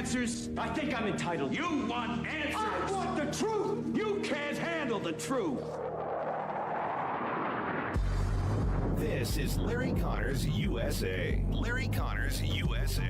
answers? I think I'm entitled. You want answers? I want the truth! You can't handle the truth! This is Larry Connors USA. Larry Connors USA.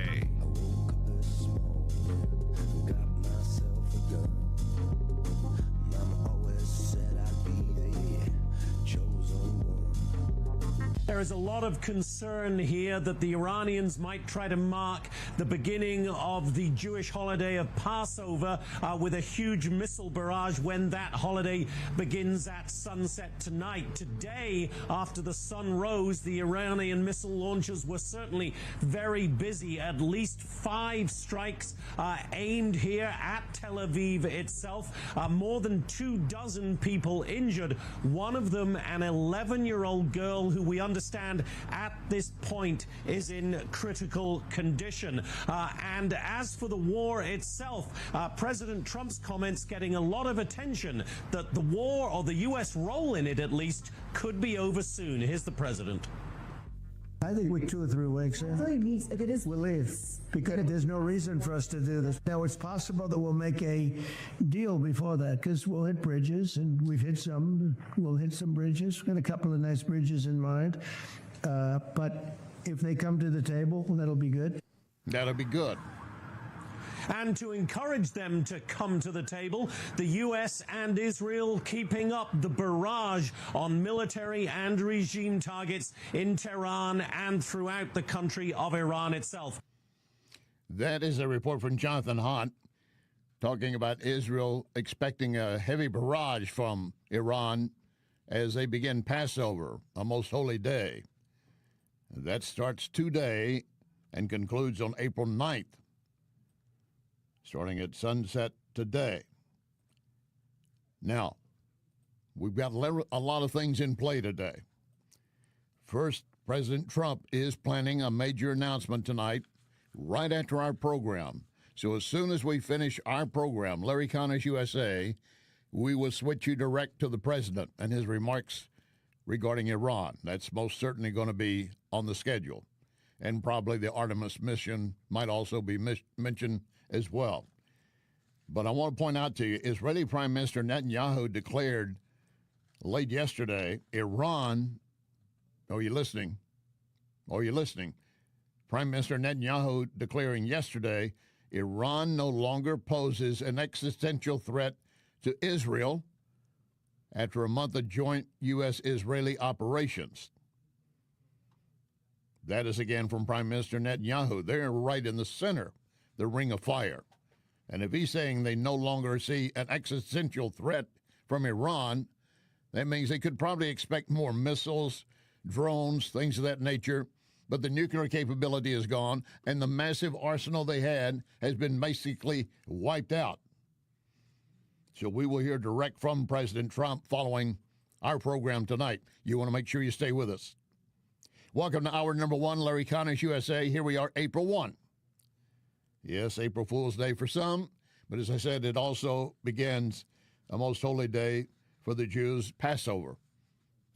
There is a lot of concern here that the Iranians might try to mark the beginning of the Jewish holiday of Passover with a huge missile barrage when that holiday begins at sunset tonight. Today, after the sun rose, the Iranian missile launchers were certainly very busy. At least 5 strikes aimed here at Tel Aviv itself. More than 24 people injured. One of them, an 11-year-old girl who we understand at this point is in critical condition. And as for the war itself, President Trump's comments getting a lot of attention that the war, or the U.S. role in it at least, could be over soon. Here's the president. I think with 2 or 3 weeks, we'll leave, because there's no reason for us to do this. Now, it's possible that we'll make a deal before that, because we'll hit bridges, and we've hit some. We'll hit some bridges. We've got a couple of nice bridges in mind. But if they come to the table, that'll be good. That'll be good. And to encourage them to come to the table, the U.S. and Israel keeping up the barrage on military and regime targets in Tehran and throughout the country of Iran itself. That is a report from Jonathan Hahn talking about Israel expecting a heavy barrage from Iran as they begin Passover, a most holy day. That starts today and concludes on April 9th. Starting at sunset today. Now, we've got a lot of things in play today. First, President Trump is planning a major announcement tonight, right after our program. So as soon as we finish our program, Larry Connors USA, we will switch you direct to the president and his remarks regarding Iran. That's most certainly going to be on the schedule. And probably the Artemis mission might also be mentioned as well. But I want to point out to you, Israeli Prime Minister Netanyahu declared late yesterday, Iran, are you listening? Are you listening? Prime Minister Netanyahu declaring yesterday, Iran no longer poses an existential threat to Israel after a month of joint U.S.-Israeli operations. That is again from Prime Minister Netanyahu. They're right in the center, the ring of fire. And if he's saying they no longer see an existential threat from Iran, that means they could probably expect more missiles, drones, things of that nature. But the nuclear capability is gone, and the massive arsenal they had has been basically wiped out. So we will hear direct from President Trump following our program tonight. You want to make sure you stay with us. Welcome to hour number 1, Larry Connors USA. Here we are, April 1. Yes, April Fool's Day for some, but as I said, it also begins a most holy day for the Jews, Passover,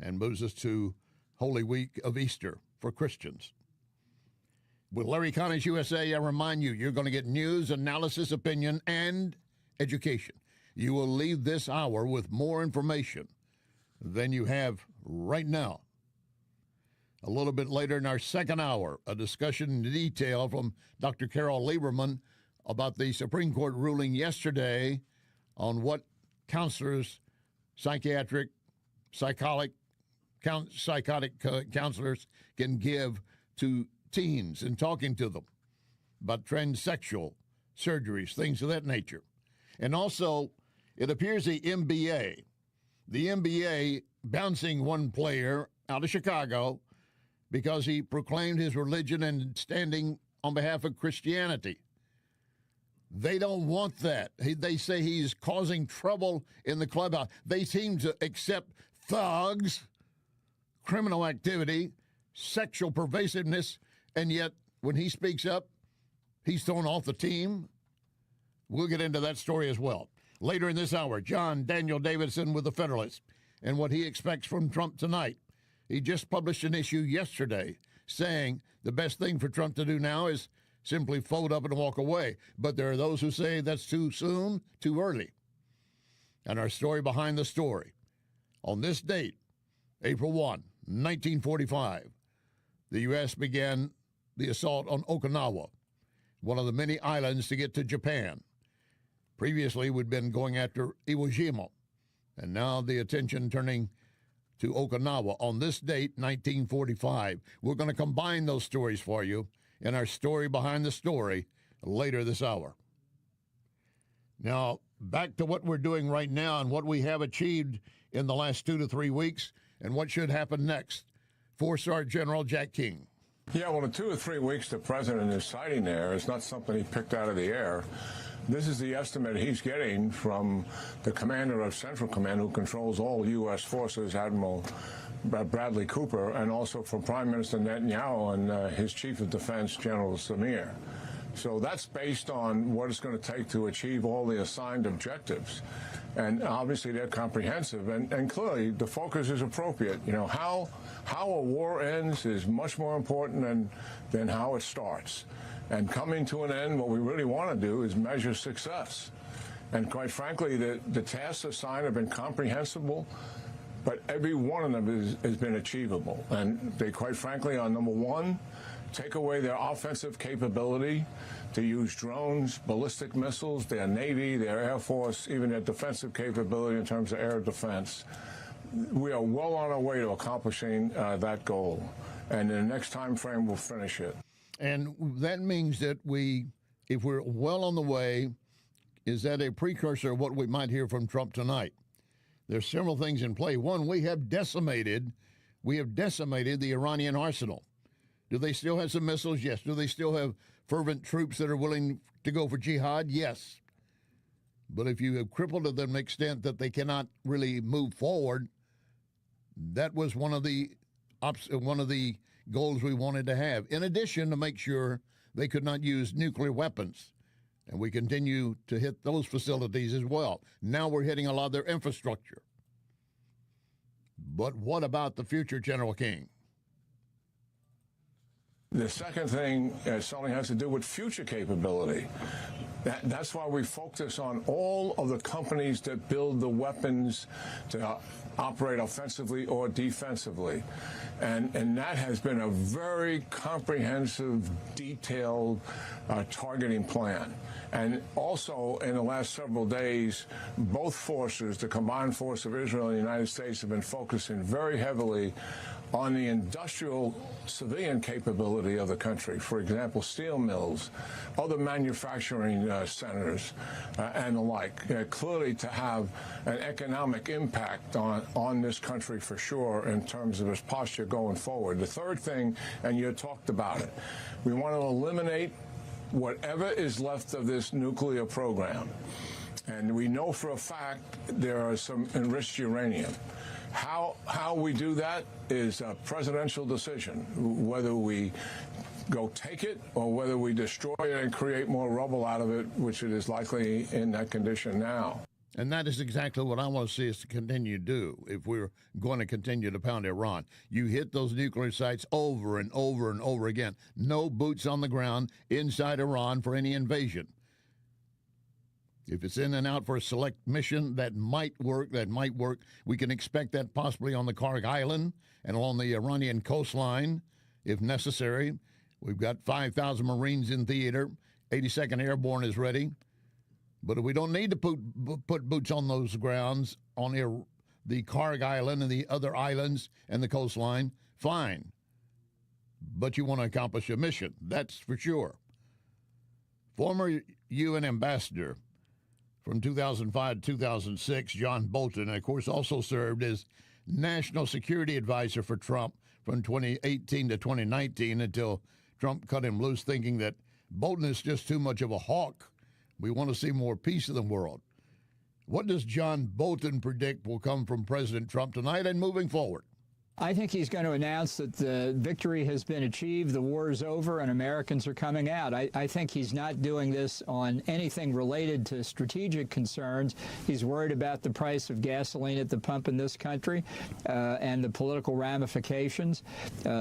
and moves us to Holy Week of Easter for Christians. With Larry Connors USA, I remind you, you're going to get news, analysis, opinion, and education. You will leave this hour with more information than you have right now. A little bit later in our second hour, a discussion in detail from Dr. Carol Lieberman about the Supreme Court ruling yesterday on what counselors, psychotic counselors can give to teens and talking to them about transsexual surgeries, things of that nature. And also, it appears the NBA bouncing one player out of Chicago because he proclaimed his religion and standing on behalf of Christianity. They don't want that. They say he's causing trouble in the clubhouse. They seem to accept thugs, criminal activity, sexual pervasiveness, and yet when he speaks up, he's thrown off the team. We'll get into that story as well. Later in this hour, John Daniel Davidson with the Federalist and what he expects from Trump tonight. He just published an issue yesterday saying the best thing for Trump to do now is simply fold up and walk away. But there are those who say that's too soon, too early. And our story behind the story. On this date, April 1, 1945, the U.S. began the assault on Okinawa, one of the many islands to get to Japan. Previously, we'd been going after Iwo Jima, and now the attention turning to Okinawa. On this date, 1945, we're going to combine those stories for you in our story behind the story later this hour. Now, back to what we're doing right now and what we have achieved in the last 2 to 3 weeks and what should happen next. 4-Star General Jack King. Yeah, well, the 2 or 3 weeks the president is citing there is not something he picked out of the air. This is the estimate he's getting from the commander of Central Command, who controls all U.S. forces, Admiral Bradley Cooper, and also from Prime Minister Netanyahu and his Chief of Defense, General Samir. So that's based on what it's going to take to achieve all the assigned objectives. And obviously they're comprehensive, and clearly the focus is appropriate. You know, how a war ends is much more important than how it starts. And coming to an end, what we really want to do is measure success. And quite frankly, the tasks assigned have been comprehensible, but every one of them has been achievable. And they, quite frankly, are number one, take away their offensive capability to use drones, ballistic missiles, their Navy, their Air Force, even their defensive capability in terms of air defense. We are well on our way to accomplishing that goal. And in the next time frame, we'll finish it. And that means that if we're well on the way, is that a precursor of what we might hear from Trump tonight? There's several things in play. One, we have decimated the Iranian arsenal. Do they still have some missiles? Yes. Do they still have fervent troops that are willing to go for jihad? Yes. But if you have crippled to them extent that they cannot really move forward, that was one of the goals we wanted to have. In addition, to make sure they could not use nuclear weapons. And we continue to hit those facilities as well. Now we're hitting a lot of their infrastructure. But what about the future, General King? The second thing something has to do with future capability. That's why we focus on all of the companies that build the weapons to operate offensively or defensively. And that has been a very comprehensive, detailed targeting plan. And also, in the last several days, both forces, the combined force of Israel and the United States, have been focusing very heavily on the industrial civilian capability of the country. For example, steel mills, other manufacturing centers, and the like. Clearly to have an economic impact on this country for sure in terms of its posture going forward. The third thing, and you talked about it, we want to eliminate whatever is left of this nuclear program. And we know for a fact there are some enriched uranium. How we do that is a presidential decision, whether we go take it or whether we destroy it and create more rubble out of it, which it is likely in that condition now. And that is exactly what I want to see us to continue to do if we're going to continue to pound Iran. You hit those nuclear sites over and over and over again. No boots on the ground inside Iran for any invasion. If it's in and out for a select mission, that might work. We can expect that possibly on the Karg Island and along the Iranian coastline, if necessary. We've got 5,000 Marines in theater. 82nd Airborne is ready. But if we don't need to put boots on those grounds on the Karg Island and the other islands and the coastline, fine. But you want to accomplish a mission, that's for sure. Former UN ambassador from 2005 to 2006, John Bolton, and of course also served as national security advisor for Trump from 2018 to 2019 until Trump cut him loose, thinking that Bolton is just too much of a hawk. We want to see more peace in the world. What does John Bolton predict will come from President Trump tonight and moving forward? I think he's going to announce that the victory has been achieved, the war is over, and Americans are coming out. I think he's not doing this on anything related to strategic concerns. He's worried about the price of gasoline at the pump in this country and the political ramifications.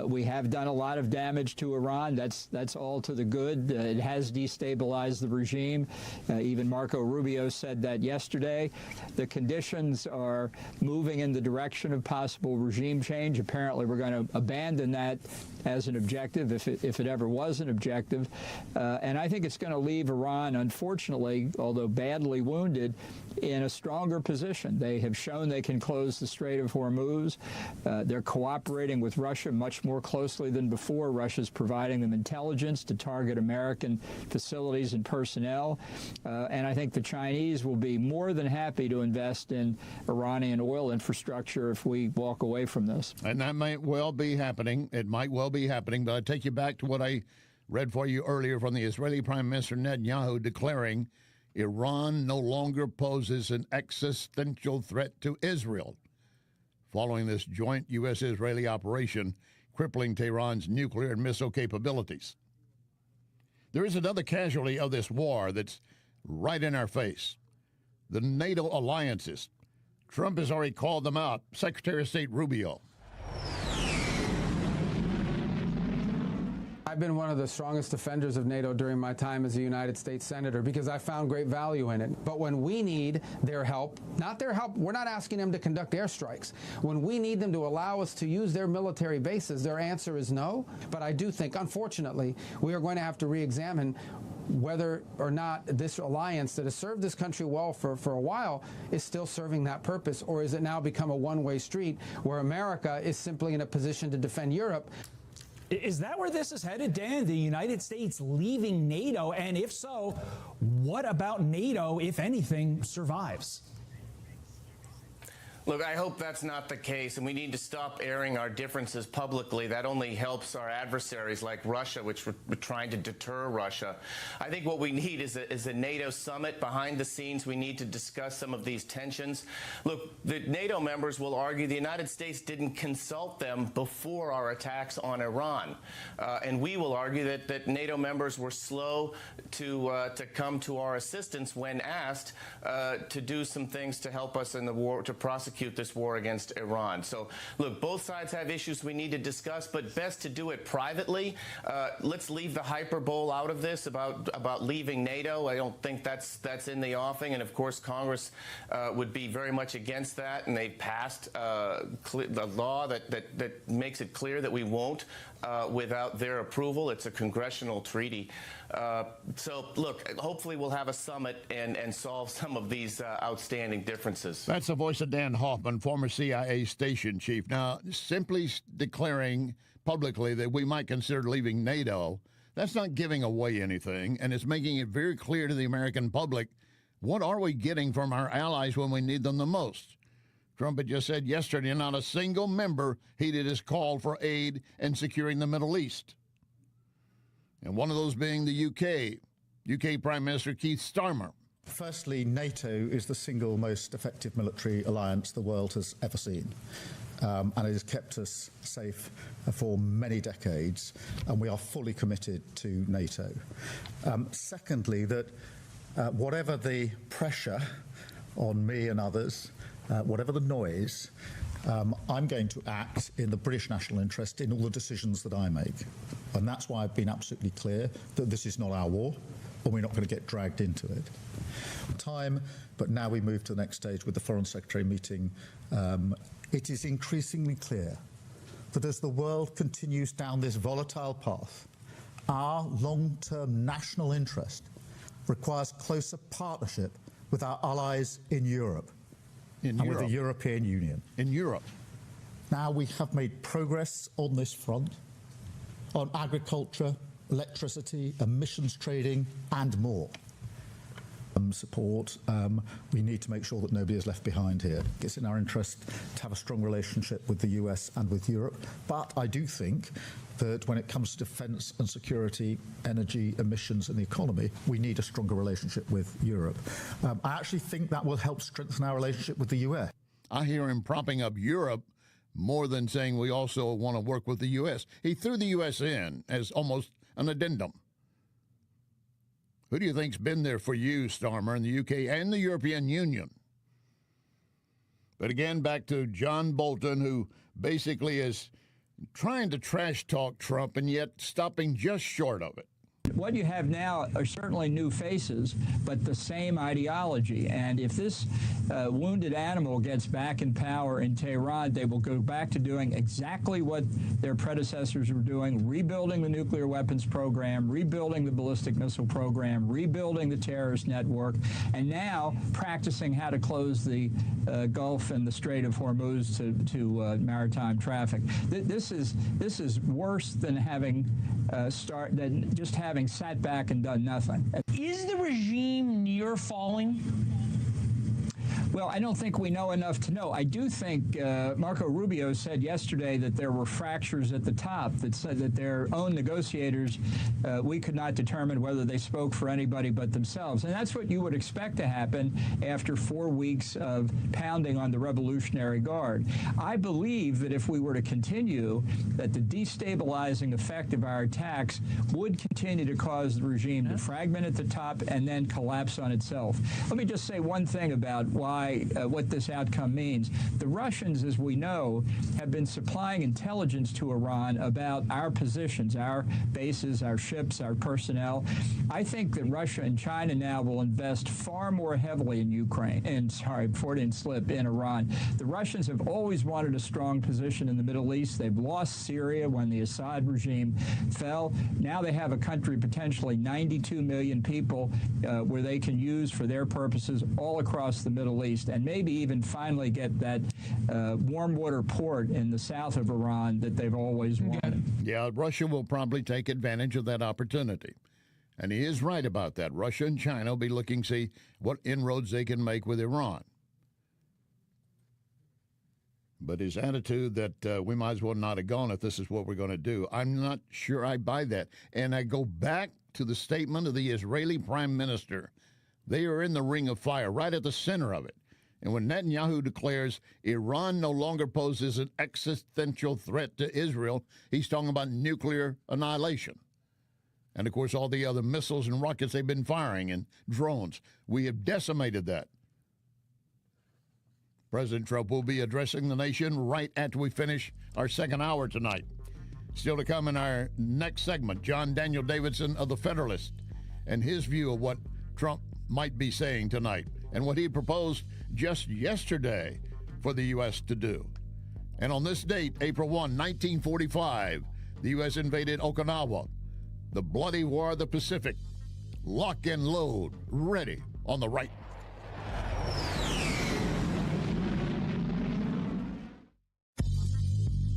We have done a lot of damage to Iran. That's all to the good. It has destabilized the regime. Even Marco Rubio said that yesterday. The conditions are moving in the direction of possible regime change. Apparently, we're going to abandon that as an objective, if it ever was an objective. And I think it's going to leave Iran, unfortunately, although badly wounded, in a stronger position. They have shown they can close the Strait of Hormuz. They're cooperating with Russia much more closely than before. Russia's providing them intelligence to target American facilities and personnel. And I think the Chinese will be more than happy to invest in Iranian oil infrastructure if we walk away from this. And that might well be happening. It might well be happening. But I take you back to what I read for you earlier from the Israeli Prime Minister Netanyahu declaring Iran no longer poses an existential threat to Israel following this joint U.S.-Israeli operation crippling Tehran's nuclear and missile capabilities. There is another casualty of this war that's right in our face. The NATO alliances. Trump has already called them out. Secretary of State Rubio. I've been one of the strongest defenders of NATO during my time as a United States Senator because I found great value in it. But when we need their help, not their help, we're not asking them to conduct airstrikes. When we need them to allow us to use their military bases, their answer is no. But I do think, unfortunately, we are going to have to re-examine whether or not this alliance that has served this country well for a while is still serving that purpose, or is it now become a one-way street where America is simply in a position to defend Europe? Is that where this is headed, Dan? The United States leaving NATO? And if so, what about NATO, if anything, survives? Look, I hope that's not the case, and we need to stop airing our differences publicly. That only helps our adversaries like Russia, which we're trying to deter Russia. I think what we need is a NATO summit behind the scenes. We need to discuss some of these tensions. Look, the NATO members will argue the United States didn't consult them before our attacks on Iran. And we will argue that NATO members were slow to come to our assistance when asked to do some things to help us in the war, to prosecute this war against Iran. So, look, both sides have issues we need to discuss, but best to do it privately. Let's leave the hyperbole out of this about leaving NATO. I don't think that's in the offing, and of course Congress would be very much against that, and they've passed the law that makes it clear that we won't without their approval. It's a congressional treaty. So, look, hopefully we'll have a summit and solve some of these outstanding differences. That's the voice of Dan Hoffman, former CIA station chief. Now, simply declaring publicly that we might consider leaving NATO, that's not giving away anything, and it's making it very clear to the American public, what are we getting from our allies when we need them the most? Trump had just said yesterday not a single member heeded his call for aid in securing the Middle East. And one of those being the UK. UK Prime Minister Keith Starmer. Firstly, NATO is the single most effective military alliance the world has ever seen. And it has kept us safe for many decades, and we are fully committed to NATO. Secondly, that whatever the pressure on me and others, whatever the noise, I'm going to act in the British national interest in all the decisions that I make. And that's why I've been absolutely clear that this is not our war, and we're not going to get dragged into it. But now we move to the next stage with the Foreign Secretary meeting. It is increasingly clear that as the world continues down this volatile path, our long-term national interest requires closer partnership with our allies in Europe and with the European Union. In Europe. Now we have made progress on this front, on agriculture, electricity, emissions trading, and more. Support. We need to make sure that nobody is left behind here. It's in our interest to have a strong relationship with the US and with Europe, but I do think that when it comes to defence and security, energy, emissions and the economy, we need a stronger relationship with Europe. I actually think that will help strengthen our relationship with the US. I hear him propping up Europe more than saying we also want to work with the U.S. He threw the U.S. in as almost an addendum. Who do you think's been there for you, Starmer, in the UK and the European Union? But again, back to John Bolton, who basically is trying to trash talk Trump and yet stopping just short of it. What you have now are certainly new faces, but the same ideology. And if this wounded animal gets back in power in Tehran, they will go back to doing exactly what their predecessors were doing, rebuilding the nuclear weapons program, rebuilding the ballistic missile program, rebuilding the terrorist network, and now practicing how to close the Gulf and the Strait of Hormuz to maritime traffic. This is worse than having just having sat back and done nothing. Is the regime near falling? Well, I don't think we know enough to know. I do think Marco Rubio said yesterday that there were fractures at the top, that said that their own negotiators, we could not determine whether they spoke for anybody but themselves. And that's what you would expect to happen after 4 weeks of pounding on the Revolutionary Guard. I believe that if we were to continue, that the destabilizing effect of our attacks would continue to cause the regime to fragment at the top and then collapse on itself. Let me just say one thing about what this outcome means. The Russians, as we know, have been supplying intelligence to Iran about our positions, our bases, our ships, our personnel. I think that Russia and China now will invest far more heavily in Ukraine, Freudian slip, in Iran. The Russians have always wanted a strong position in the Middle East. They've lost Syria when the Assad regime fell. Now they have a country, potentially 92 million people, where they can use for their purposes all across the Middle East, and maybe even finally get that warm water port in the south of Iran that they've always wanted. Yeah, Russia will probably take advantage of that opportunity. And he is right about that. Russia and China will be looking to see what inroads they can make with Iran. But his attitude that we might as well not have gone if this is what we're going to do, I'm not sure I buy that. And I go back to the statement of the Israeli prime minister. They are in the ring of fire, right at the center of it. And when Netanyahu declares Iran no longer poses an existential threat to Israel, he's talking about nuclear annihilation. And, of course, all the other missiles and rockets they've been firing and drones. We have decimated that. President Trump will be addressing the nation right after we finish our second hour tonight. Still to come in our next segment, John Daniel Davidson of The Federalist and his view of what Trump might be saying tonight and what he proposed just yesterday for the U.S. to do. And on this date, April 1, 1945, the U.S. invaded Okinawa, the bloody war of the Pacific. Lock and load, ready on the right.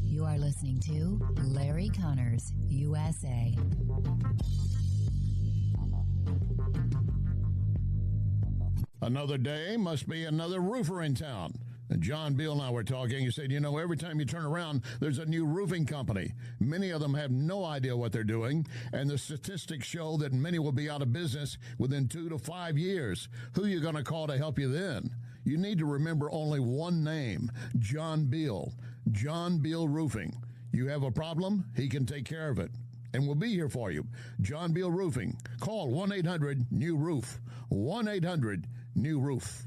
You are listening to Larry Connors, USA. Another day must be another roofer in town. And John Beal and I were talking. He said, you know, every time you turn around, there's a new roofing company. Many of them have no idea what they're doing, and the statistics show that many will be out of business within 2 to 5 years. Who are you going to call to help you then? You need to remember only one name, John Beal. John Beal Roofing. You have a problem, he can take care of it. And we'll be here for you. John Beal Roofing. Call 1-800-NEW-ROOF. 1-800-NEW-ROOF.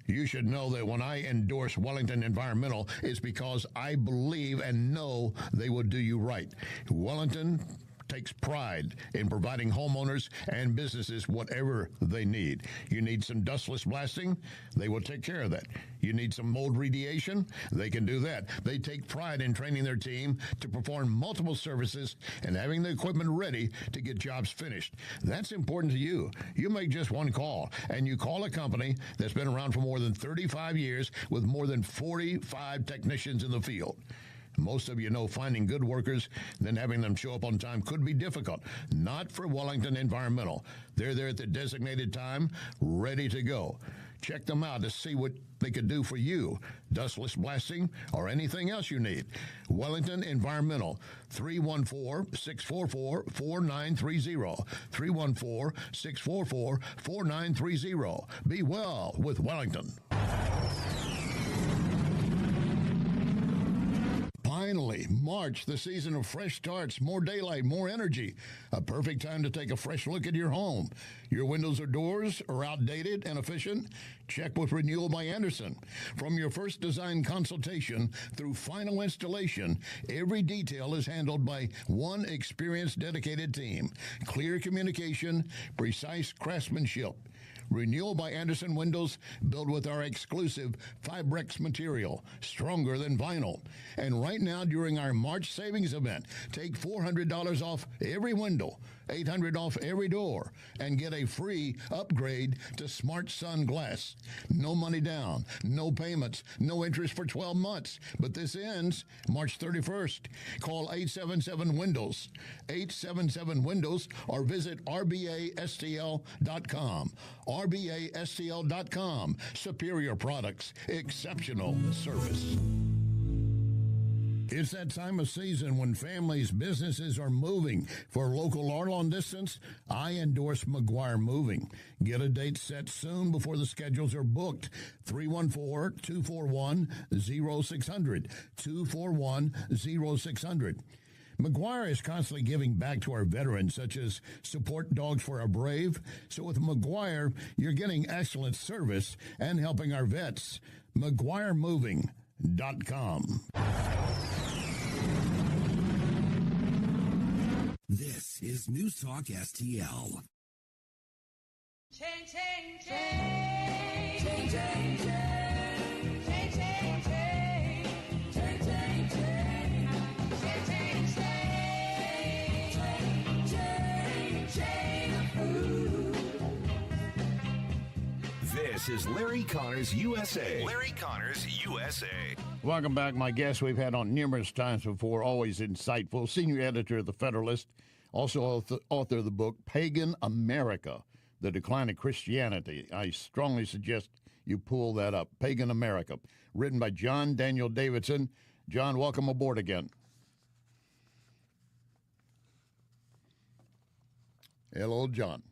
You should know that when I endorse Wellington Environmental, it's because I believe and know they will do you right. Wellington takes pride in providing homeowners and businesses whatever they need. You need some dustless blasting? They will take care of that. You need some mold remediation? They can do that. They take pride in training their team to perform multiple services and having the equipment ready to get jobs finished. That's important to you. You make just one call, and you call a company that's been around for more than 35 years with more than 45 technicians in the field. Most of you know finding good workers, then having them show up on time could be difficult. Not for Wellington Environmental. They're there at the designated time, ready to go. Check them out to see what they could do for you. Dustless blasting or anything else you need. Wellington Environmental, 314-644-4930. 314-644-4930. Be well with Wellington. Finally, March, the season of fresh starts, more daylight, more energy. A perfect time to take a fresh look at your home. Your windows or doors are outdated and efficient? Check with Renewal by Anderson. From your first design consultation through final installation, every detail is handled by one experienced, dedicated team. Clear communication, precise craftsmanship. Renewal by Anderson windows built with our exclusive Fibrex material, stronger than vinyl. And right now, during our March savings event, take $400 off every window, $800 off every door, and get a free upgrade to Smart Sun Glass. No money down, no payments, no interest for 12 months. But this ends March 31st. Call 877-WINDOWS, 877-WINDOWS, or visit rbastl.com. rbastl.com. Superior products, exceptional service. It's that time of season when families, businesses are moving. For local or long distance, I endorse McGuire Moving. Get a date set soon before the schedules are booked. 314-241-0600. 241-0600. McGuire is constantly giving back to our veterans, such as support dogs for our brave. So with McGuire, you're getting excellent service and helping our vets. McGuireMoving.com. This is News Talk STL. Change, change, change. Change, change, change. Change, change, change. Change, change, change. Change, change, change. Change, change, change. This is Larry Connors USA. Larry Connors USA. Welcome back. My guest we've had on numerous times before, always insightful, senior editor of The Federalist, also author of the book Pagan America, The Decline of Christianity. I strongly suggest you pull that up. Pagan America, written by John Daniel Davidson. John, welcome aboard again. Hello, John.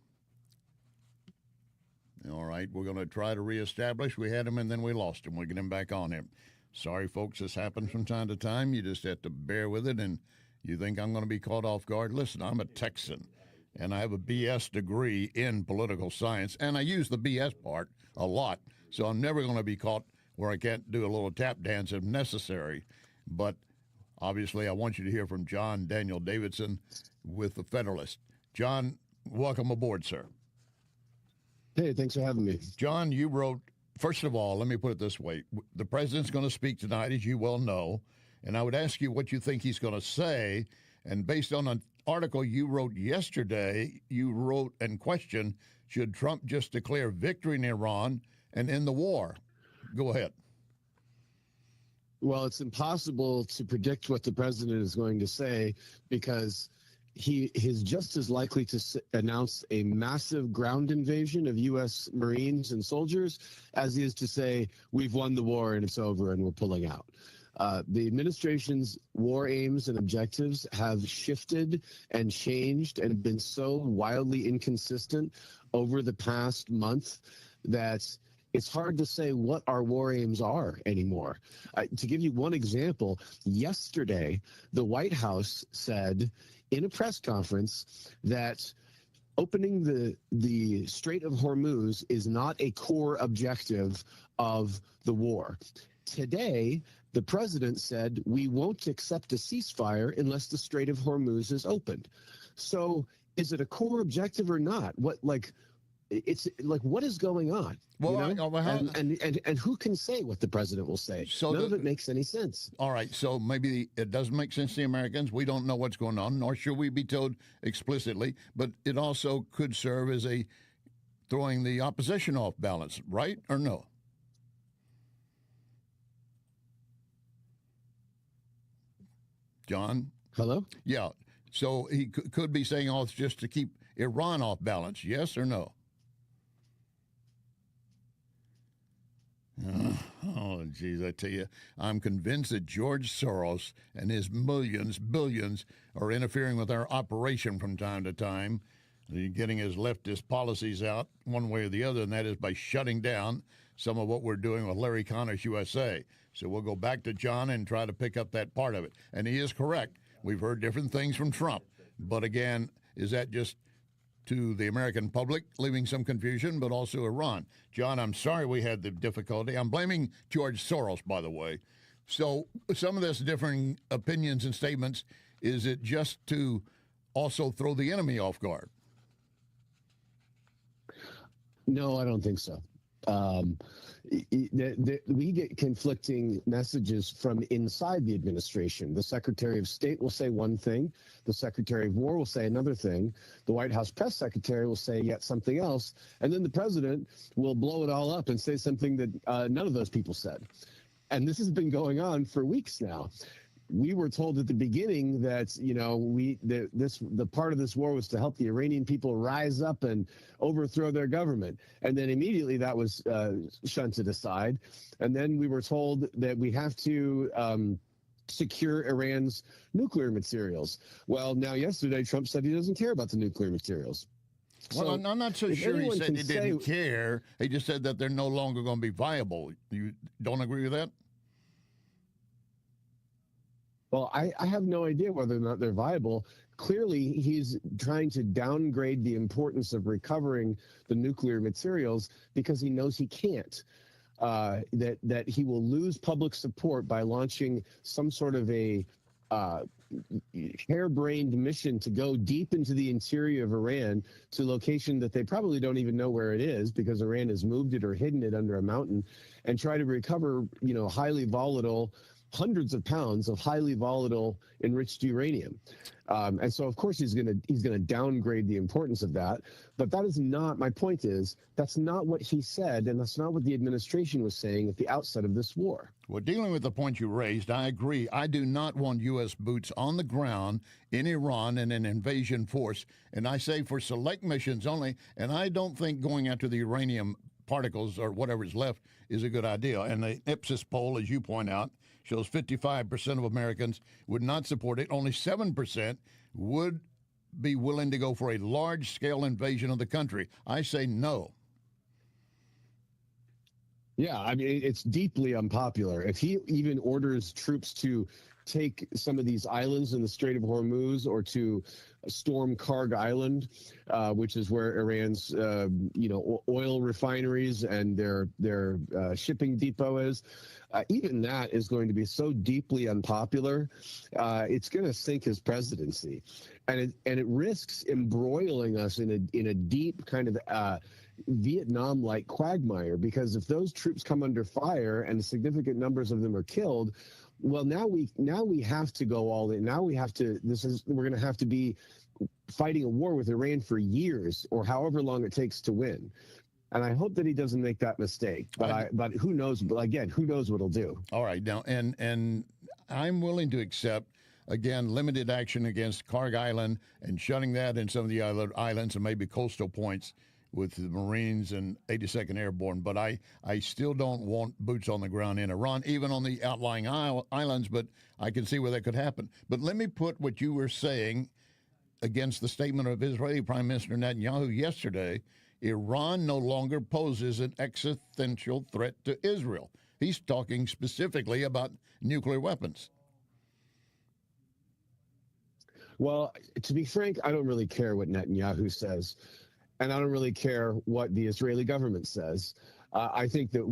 All right, we're going to try to reestablish. We had him and then we lost him. We'll get him back on here. Sorry, folks, this happens from time to time. You just have to bear with it, and you think I'm going to be caught off guard. Listen, I'm a Texan, and I have a BS degree in political science, and I use the BS part a lot, so I'm never going to be caught where I can't do a little tap dance if necessary. But obviously, I want you to hear from John Daniel Davidson with The Federalist. John, welcome aboard, sir. Hey, thanks for having me. John, you wrote, first of all, let me put it this way. The president's going to speak tonight, as you well know, and I would ask you what you think he's going to say. And based on an article you wrote yesterday, you wrote and questioned, should Trump just declare victory in Iran and end the war? Go ahead. Well, it's impossible to predict what the president is going to say because he is just as likely to announce a massive ground invasion of U.S. Marines and soldiers as he is to say, we've won the war and it's over and we're pulling out. The administration's war aims and objectives have shifted and changed and been so wildly inconsistent over the past month that it's hard to say what our war aims are anymore. To give you one example, yesterday, the White House said in a press conference that opening the Strait of Hormuz is not a core objective of the war. Today, the president said we won't accept a ceasefire unless the Strait of Hormuz is opened. So is it a core objective or not? It's like, what is going on? Well, you know? And who can say what the president will say? So none of it makes any sense. All right, so maybe it doesn't make sense to the Americans. We don't know what's going on, nor should we be told explicitly. But it also could serve as a throwing the opposition off balance, right or no? John? Hello? Yeah. So he could be saying, oh, it's just to keep Iran off balance, yes or no? geez, I tell you, I'm convinced that George Soros and his billions are interfering with our operation from time to time, getting his leftist policies out one way or the other, and that is by shutting down some of what we're doing with Larry Connors USA. So we'll go back to John and try to pick up that part of it. And he is correct. We've heard different things from Trump. But again, is that just to the American public, leaving some confusion, but also Iran? John, I'm sorry we had the difficulty. I'm blaming George Soros, by the way. So some of this differing opinions and statements, is it just to also throw the enemy off guard? No, I don't think so. We get conflicting messages from inside the administration. The Secretary of State will say one thing. The Secretary of War will say another thing. The White House press secretary will say yet something else. And then the president will blow it all up and say something that none of those people said. And this has been going on for weeks now. We were told at the beginning that, the part of this war was to help the Iranian people rise up and overthrow their government. And then immediately that was shunted aside. And then we were told that we have to secure Iran's nuclear materials. Well, now yesterday, Trump said he doesn't care about the nuclear materials. Well, So I'm not so if sure he anyone said can he didn't care. He just said that they're no longer going to be viable. You don't agree with that? Well, I have no idea whether or not they're viable. Clearly, he's trying to downgrade the importance of recovering the nuclear materials because he knows he can't. That he will lose public support by launching some sort of a harebrained mission to go deep into the interior of Iran to a location that they probably don't even know where it is because Iran has moved it or hidden it under a mountain, and try to recover, highly volatile, hundreds of pounds of highly volatile enriched uranium. And so, of course, he's going to downgrade the importance of that. But that is not, my point is, that's not what he said, and that's not what the administration was saying at the outset of this war. Well, dealing with the point you raised, I agree. I do not want U.S. boots on the ground in Iran in an invasion force. And I say for select missions only, and I don't think going after the uranium particles or whatever's left is a good idea. And the Ipsos poll, as you point out, shows 55% of Americans would not support it. Only 7% would be willing to go for a large-scale invasion of the country. I say no. Yeah, I mean, it's deeply unpopular. If he even orders troops to take some of these islands in the Strait of Hormuz or to storm Karg Island, which is where Iran's, oil refineries and their shipping depot is, even that is going to be so deeply unpopular. It's going to sink his presidency, and it risks embroiling us in a deep kind of Vietnam-like quagmire. Because if those troops come under fire and significant numbers of them are killed, well, now we have to go all in. Now we're going to have to be fighting a war with Iran for years or however long it takes to win. And I hope that he doesn't make that mistake. But who knows? But again, who knows what he'll do? All right. Now, and I'm willing to accept, again, limited action against Karg Island and shutting that and some of the other islands and maybe coastal points with the Marines and 82nd Airborne. But I still don't want boots on the ground in Iran, even on the outlying islands. But I can see where that could happen. But let me put what you were saying against the statement of Israeli Prime Minister Netanyahu yesterday. Iran no longer poses an existential threat to Israel. He's talking specifically about nuclear weapons. Well, to be frank, I don't really care what Netanyahu says, and I don't really care what the Israeli government says. I think that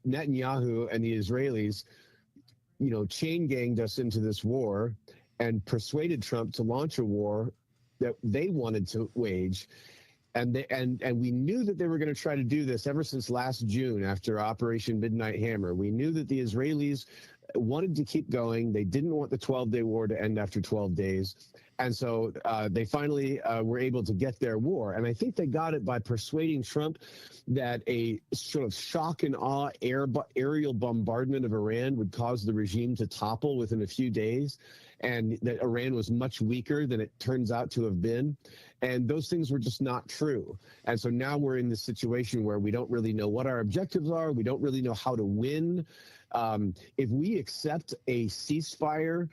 Netanyahu and the Israelis, chain ganged us into this war and persuaded Trump to launch a war that they wanted to wage. And we knew that they were going to try to do this ever since last June after Operation Midnight Hammer. We knew that the Israelis wanted to keep going. They didn't want the 12-day war to end after 12 days. And so they finally were able to get their war. And I think they got it by persuading Trump that a sort of shock and awe aerial bombardment of Iran would cause the regime to topple within a few days, and that Iran was much weaker than it turns out to have been. And those things were just not true. And so now we're in this situation where we don't really know what our objectives are. We don't really know how to win. If we accept a ceasefire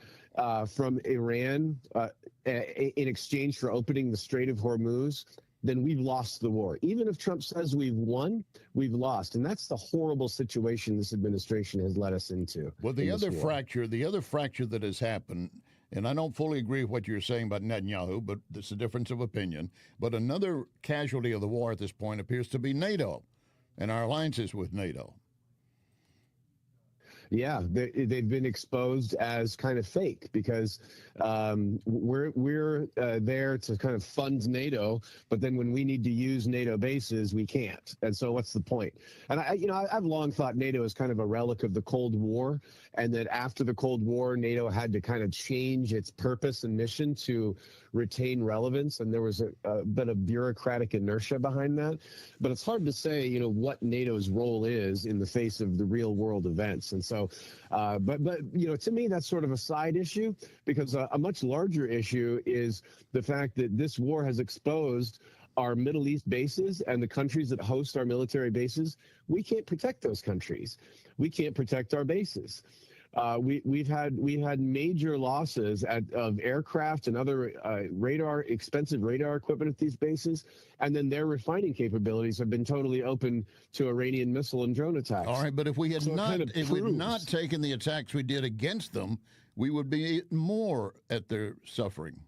from Iran in exchange for opening the Strait of Hormuz, then we've lost the war. Even if Trump says we've won, we've lost. And that's the horrible situation this administration has led us into. Well, the other fracture that has happened, and I don't fully agree with what you're saying about Netanyahu, but it's a difference of opinion. But another casualty of the war at this point appears to be NATO and our alliances with NATO. Yeah, they've been exposed as kind of fake because we're there to kind of fund NATO, but then when we need to use NATO bases, we can't. And so, what's the point? And I've long thought NATO is kind of a relic of the Cold War, and that after the Cold War, NATO had to kind of change its purpose and mission to retain relevance, and there was a bit of bureaucratic inertia behind that. But it's hard to say, what NATO's role is in the face of the real world events. And so, but to me, that's sort of a side issue, because a much larger issue is the fact that this war has exposed our Middle East bases and the countries that host our military bases. We can't protect those countries. We can't protect our bases. We've had major losses of aircraft and other expensive radar equipment at these bases, and then their refining capabilities have been totally open to Iranian missile and drone attacks. All right, but if we had not taken the attacks we did against them, we would be more at their suffering.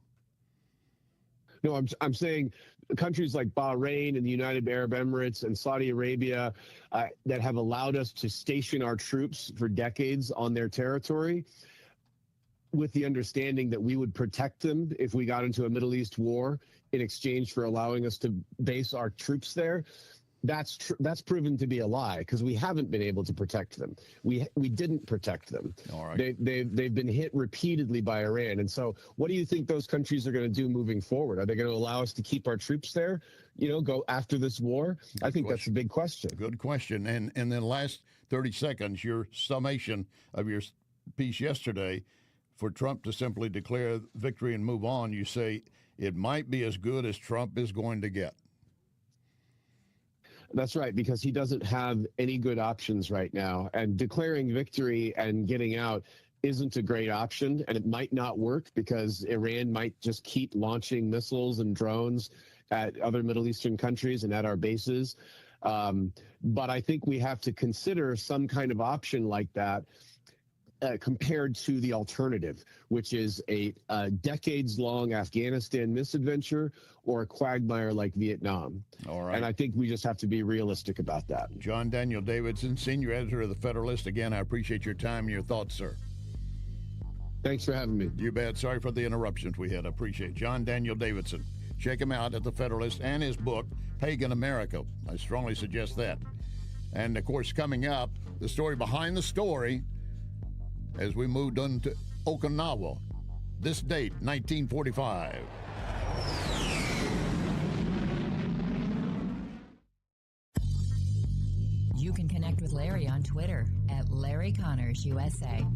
No, I'm saying countries like Bahrain and the United Arab Emirates and Saudi Arabia that have allowed us to station our troops for decades on their territory with the understanding that we would protect them if we got into a Middle East war in exchange for allowing us to base our troops there. That's proven to be a lie, because we haven't been able to protect them. We didn't protect them. All right. They've been hit repeatedly by Iran. And so what do you think those countries are going to do moving forward? Are they going to allow us to keep our troops there, go after this war? I think that's a big question. Good question. And then last 30 seconds, your summation of your piece yesterday, for Trump to simply declare victory and move on, you say it might be as good as Trump is going to get. That's right, because he doesn't have any good options right now. And declaring victory and getting out isn't a great option, and it might not work because Iran might just keep launching missiles and drones at other Middle Eastern countries and at our bases. But I think we have to consider some kind of option like that compared to the alternative, which is a decades-long Afghanistan misadventure or a quagmire like Vietnam. All right. And I think we just have to be realistic about that. John Daniel Davidson, senior editor of The Federalist. Again, I appreciate your time and your thoughts, sir. Thanks for having me. You bet. Sorry for the interruptions we had. I appreciate it. John Daniel Davidson. Check him out at The Federalist and his book, Pagan America. I strongly suggest that. And, of course, coming up, the story behind the story as we moved on to Okinawa. This date, 1945. You can connect with Larry on Twitter at Larry Connors USA.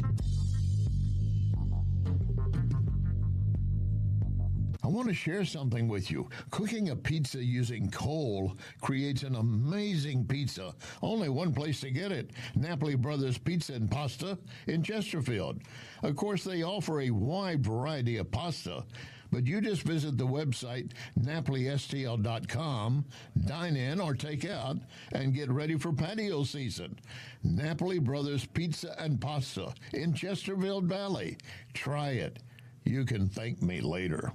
I want to share something with you. Cooking a pizza using coal creates an amazing pizza. Only one place to get it, Napoli Brothers Pizza and Pasta in Chesterfield. Of course, they offer a wide variety of pasta, but you just visit the website NapoliSTL.com, dine in or take out, and get ready for patio season. Napoli Brothers Pizza and Pasta in Chesterfield Valley. Try it. You can thank me later.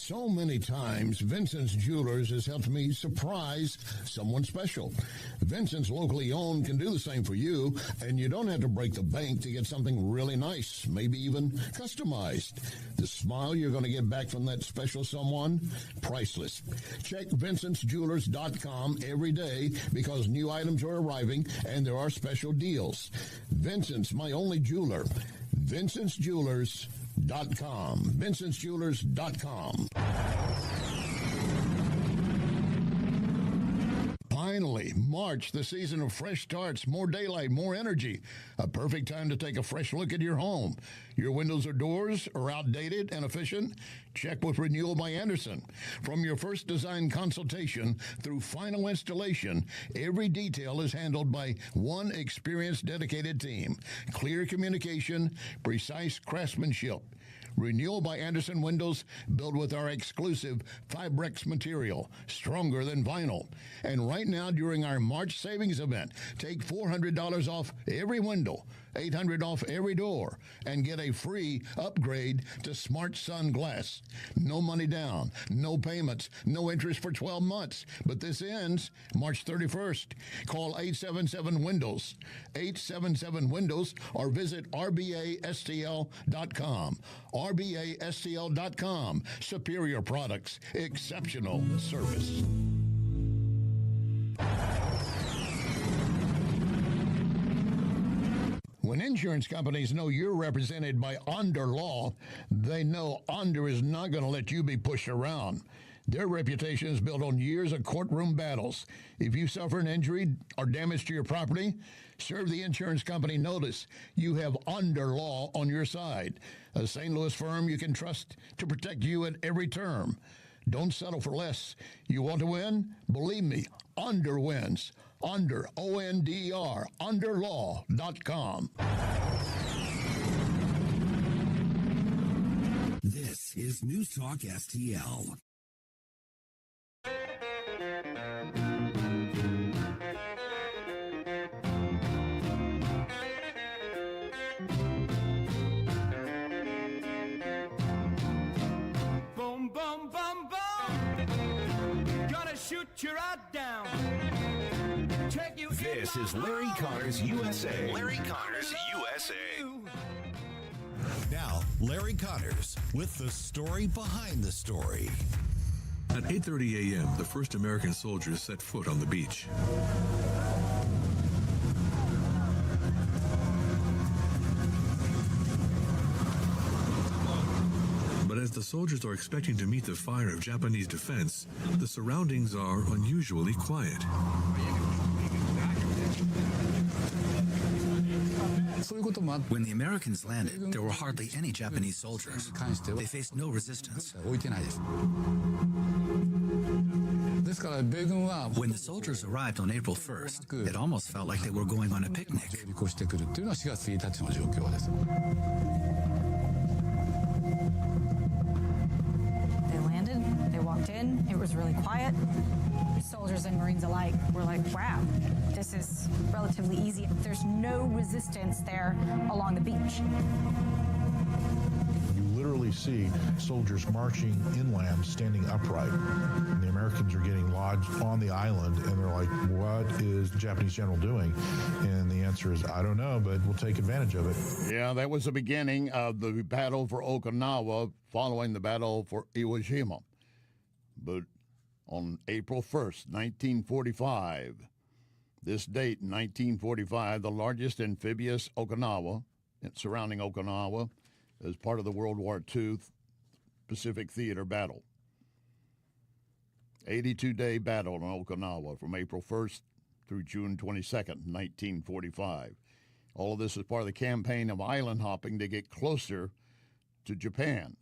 So many times, Vincent's Jewelers has helped me surprise someone special. Vincent's locally owned can do the same for you, and you don't have to break the bank to get something really nice, maybe even customized. The smile you're going to get back from that special someone, priceless. Check VincentsJewelers.com every day because new items are arriving and there are special deals. Vincent's, my only jeweler. VincentsJewelers.com. VincentsJewelers.com. Finally, March, the season of fresh starts, more daylight, more energy. A perfect time to take a fresh look at your home. Your windows or doors are outdated and efficient? Check with Renewal by Andersen. From your first design consultation through final installation, every detail is handled by one experienced, dedicated team. Clear communication, precise craftsmanship. Renewal by Andersen windows built with our exclusive Fibrex material, stronger than vinyl. And right now, during our March savings event, take $400 off every window, $800 off every door, and get a free upgrade to Smart Sun Glass. No money down, no payments, no interest for 12 months. But this ends March 31st. Call 877-WINDOWS, 877-WINDOWS, or visit rbastl.com. rbastl.com. Superior products, exceptional service. When insurance companies know you're represented by Onder Law, they know Onder is not going to let you be pushed around. Their reputation is built on years of courtroom battles. If you suffer an injury or damage to your property, serve the insurance company notice. You have Onder Law on your side, a St. Louis firm you can trust to protect you at every term. Don't settle for less. You want to win? Believe me, Onder wins. Onder, O-N-D-E-R, underlaw.com. This is News Talk STL. Boom, boom, boom, boom. Gonna shoot you right down. Take you This is Larry Connors USA. Larry Connors USA. Now, Larry Connors with the story behind the story. At 8:30 a.m., the first American soldiers set foot on the beach. But as the soldiers are expecting to meet the fire of Japanese defense, the surroundings are unusually quiet. When the Americans landed, there were hardly any Japanese soldiers. They faced no resistance. When the soldiers arrived on April 1st, it almost felt like they were going on a picnic. They landed, they walked in, it was really quiet. Soldiers and Marines alike were like, wow, this is relatively easy. There's no resistance there along the beach. You literally see soldiers marching inland, standing upright. And the Americans are getting lodged on the island, and they're like, what is the Japanese general doing? And the answer is, I don't know, but we'll take advantage of it. Yeah, that was the beginning of the battle for Okinawa following the battle for Iwo Jima. But on April 1st, 1945, this date, 1945, the largest amphibious Okinawa, surrounding Okinawa, as part of the World War II Pacific Theater battle. 82-day battle on Okinawa from April 1st through June 22nd, 1945. All of this is part of the campaign of island hopping to get closer to Japan.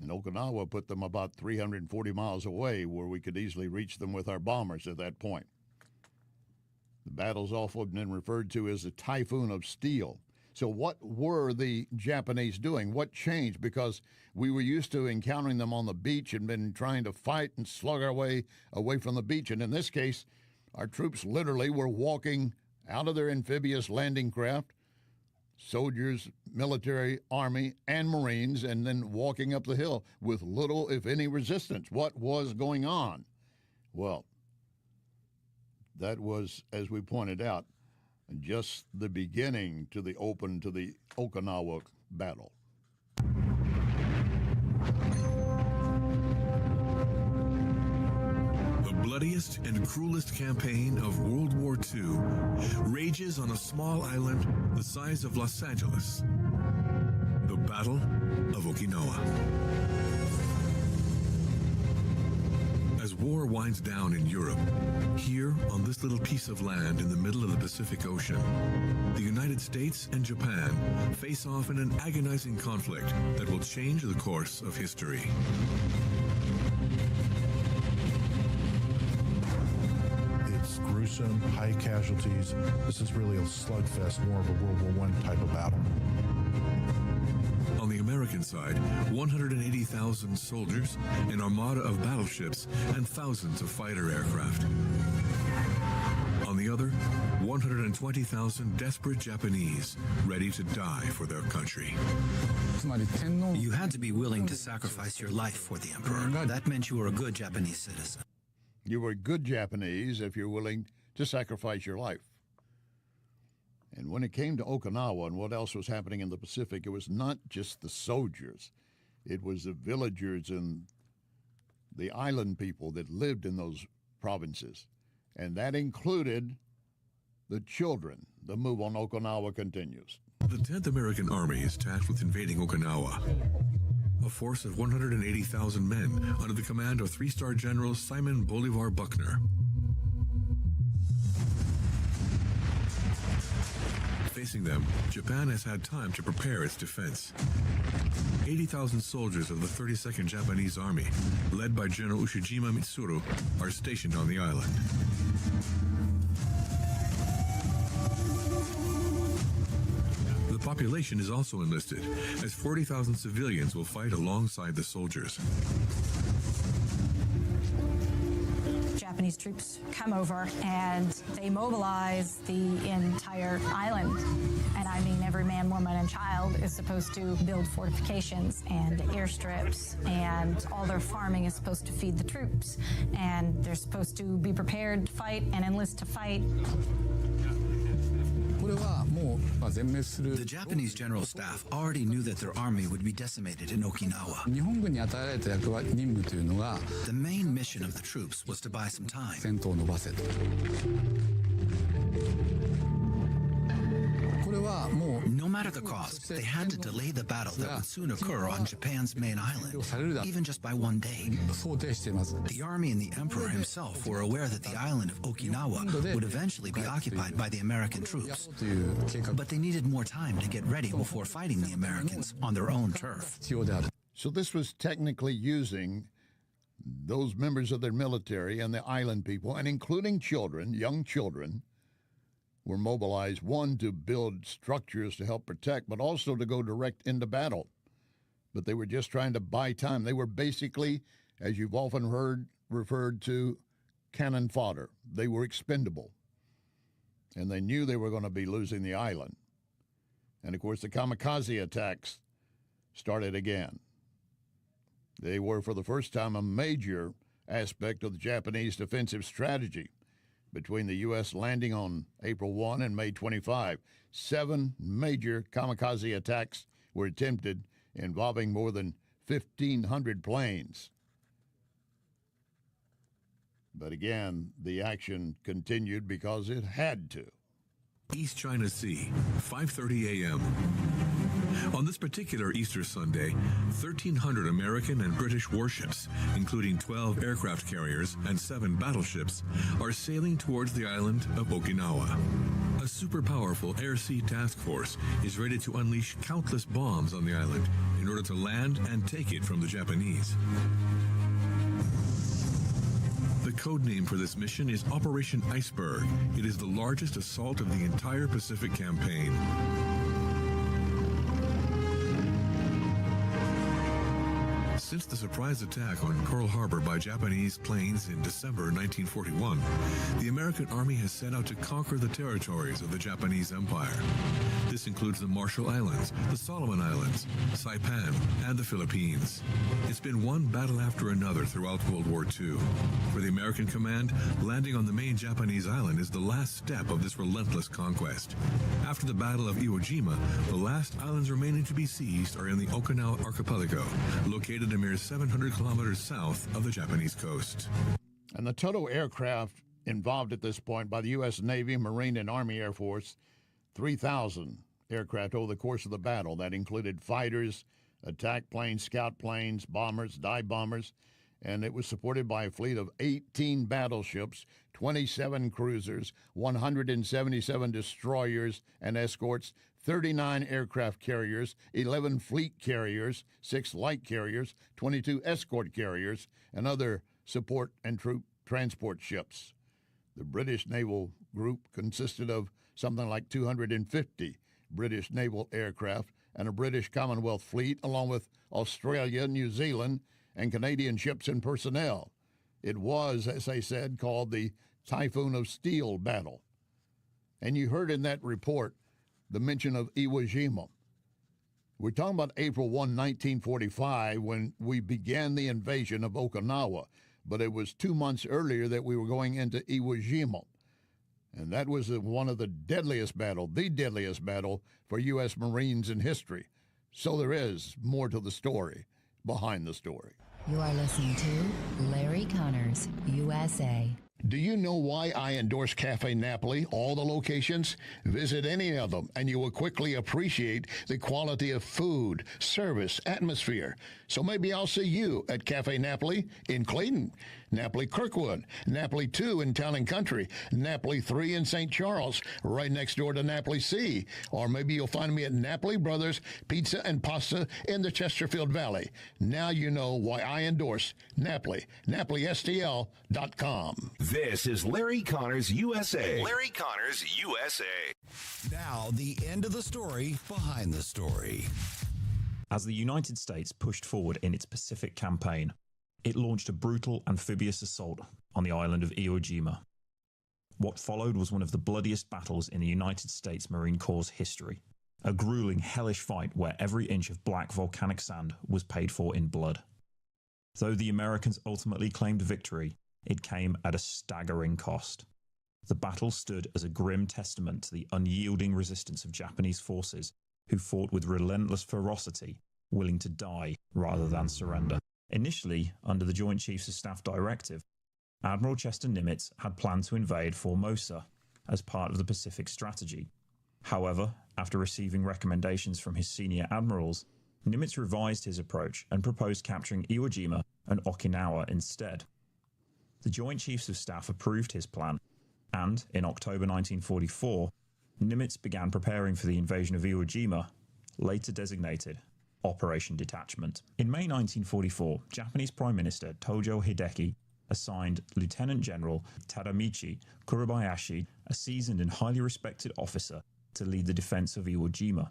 And Okinawa put them about 340 miles away, where we could easily reach them with our bombers at that point. The battle's often been referred to as the Typhoon of Steel. So what were the Japanese doing? What changed? Because we were used to encountering them on the beach and been trying to fight and slug our way away from the beach. And in this case, our troops literally were walking out of their amphibious landing craft, soldiers, military, army, and Marines, and then walking up the hill with little, if any, resistance. What was going on? Well, that was, as we pointed out, just the beginning to the Okinawa battle. The bloodiest and cruelest campaign of World War II rages on a small island the size of Los Angeles. The Battle of Okinawa. As war winds down in Europe, here on this little piece of land in the middle of the Pacific Ocean, the United States and Japan face off in an agonizing conflict that will change the course of history. It's gruesome, high casualties. This is really a slugfest, more of a World War I type of battle. On the American side, 180,000 soldiers, an armada of battleships, and thousands of fighter aircraft. On the other, 120,000 desperate Japanese ready to die for their country. You had to be willing to sacrifice your life for the emperor. That meant you were a good Japanese citizen. You were good Japanese if you're willing to sacrifice your life. And when it came to Okinawa and what else was happening in the Pacific, it was not just the soldiers. It was the villagers and the island people that lived in those provinces. And that included the children. The move on Okinawa continues. The 10th American Army is tasked with invading Okinawa. A force of 180,000 men under the command of three-star General Simon Bolivar Buckner. Facing them, Japan has had time to prepare its defense. 80,000 soldiers of the 32nd Japanese Army, led by General Ushijima Mitsuru, are stationed on the island. The population is also enlisted, as 40,000 civilians will fight alongside the soldiers. Japanese troops come over and they mobilize the entire island. And I mean, every man, woman, and child is supposed to build fortifications and airstrips, and all their farming is supposed to feed the troops. And they're supposed to be prepared to fight and enlist to fight. The Japanese general staff already knew that their army would be decimated in Okinawa. The main mission of the troops was to buy some time. No matter the cost, they had to delay the battle that would soon occur on Japan's main island, even just by one day. The army and the emperor himself were aware that the island of Okinawa would eventually be occupied by the American troops. But they needed more time to get ready before fighting the Americans on their own turf. So this was technically using those members of their military and the island people, and including children, young children, were mobilized, one, to build structures to help protect, but also to go direct into battle. But they were just trying to buy time. They were basically, as you've often heard referred to, cannon fodder. They were expendable. And they knew they were going to be losing the island. And, of course, the kamikaze attacks started again. They were, for the first time, a major aspect of the Japanese defensive strategy. Between the U.S. landing on April 1 and May 25, 7 major kamikaze attacks were attempted involving more than 1,500 planes. But again, the action continued because it had to. East China Sea, 5:30 a.m. On this particular Easter Sunday, 1,300 American and British warships, including 12 aircraft carriers and 7 battleships, are sailing towards the island of Okinawa. A super-powerful air-sea task force is ready to unleash countless bombs on the island in order to land and take it from the Japanese. The code name for this mission is Operation Iceberg. It is the largest assault of the entire Pacific campaign. Since the surprise attack on Pearl Harbor by Japanese planes in December 1941, the American Army has set out to conquer the territories of the Japanese Empire. This includes the Marshall Islands, the Solomon Islands, Saipan, and the Philippines. It's been one battle after another throughout World War II. For the American command, landing on the main Japanese island is the last step of this relentless conquest. After the Battle of Iwo Jima, the last islands remaining to be seized are in the Okinawa archipelago, located a mere 700 kilometers south of the Japanese coast. And the total aircraft involved at this point by the U.S. Navy, Marine, and Army Air Force, 3,000 aircraft over the course of the battle. That included fighters, attack planes, scout planes, bombers, dive bombers, and it was supported by a fleet of 18 battleships, 27 cruisers, 177 destroyers and escorts, 39 aircraft carriers, 11 fleet carriers, 6 light carriers, 22 escort carriers, and other support and troop transport ships. The British naval group consisted of something like 250 British naval aircraft and a British Commonwealth fleet, along with Australia, New Zealand, and Canadian ships and personnel. It was, as I said, called the Typhoon of Steel battle. And you heard in that report the mention of Iwo Jima. We're talking about April 1, 1945, when we began the invasion of Okinawa, but it was 2 months earlier that we were going into Iwo Jima. And that was one of the deadliest battle, the deadliest battle for U.S. Marines in history. So there is more to the story behind the story. You are listening to Larry Connors, USA. Do you know why I endorse Cafe Napoli, all the locations? Visit any of them, and you will quickly appreciate the quality of food, service, atmosphere. So maybe I'll see you at Cafe Napoli in Clayton, Napoli Kirkwood, Napoli 2 in Town and Country, Napoli 3 in St. Charles, right next door to Napoli C. Or maybe you'll find me at Napoli Brothers Pizza and Pasta in the Chesterfield Valley. Now you know why I endorse Napoli, NapoliSTL.com. This is Larry Connors USA. Larry Connors USA. Now, the end of the story behind the story. As the United States pushed forward in its Pacific campaign, it launched a brutal amphibious assault on the island of Iwo Jima. What followed was one of the bloodiest battles in the United States Marine Corps' history, a grueling, hellish fight where every inch of black volcanic sand was paid for in blood. Though the Americans ultimately claimed victory, it came at a staggering cost. The battle stood as a grim testament to the unyielding resistance of Japanese forces who fought with relentless ferocity, willing to die rather than surrender. Initially, under the Joint Chiefs of Staff directive, Admiral Chester Nimitz had planned to invade Formosa as part of the Pacific strategy. However, after receiving recommendations from his senior admirals, Nimitz revised his approach and proposed capturing Iwo Jima and Okinawa instead. The Joint Chiefs of Staff approved his plan, and in October 1944, Nimitz began preparing for the invasion of Iwo Jima, later designated Operation Detachment. In May 1944, Japanese Prime Minister Tojo Hideki assigned Lieutenant General Tadamichi Kurobayashi, a seasoned and highly respected officer, to lead the defense of Iwo Jima.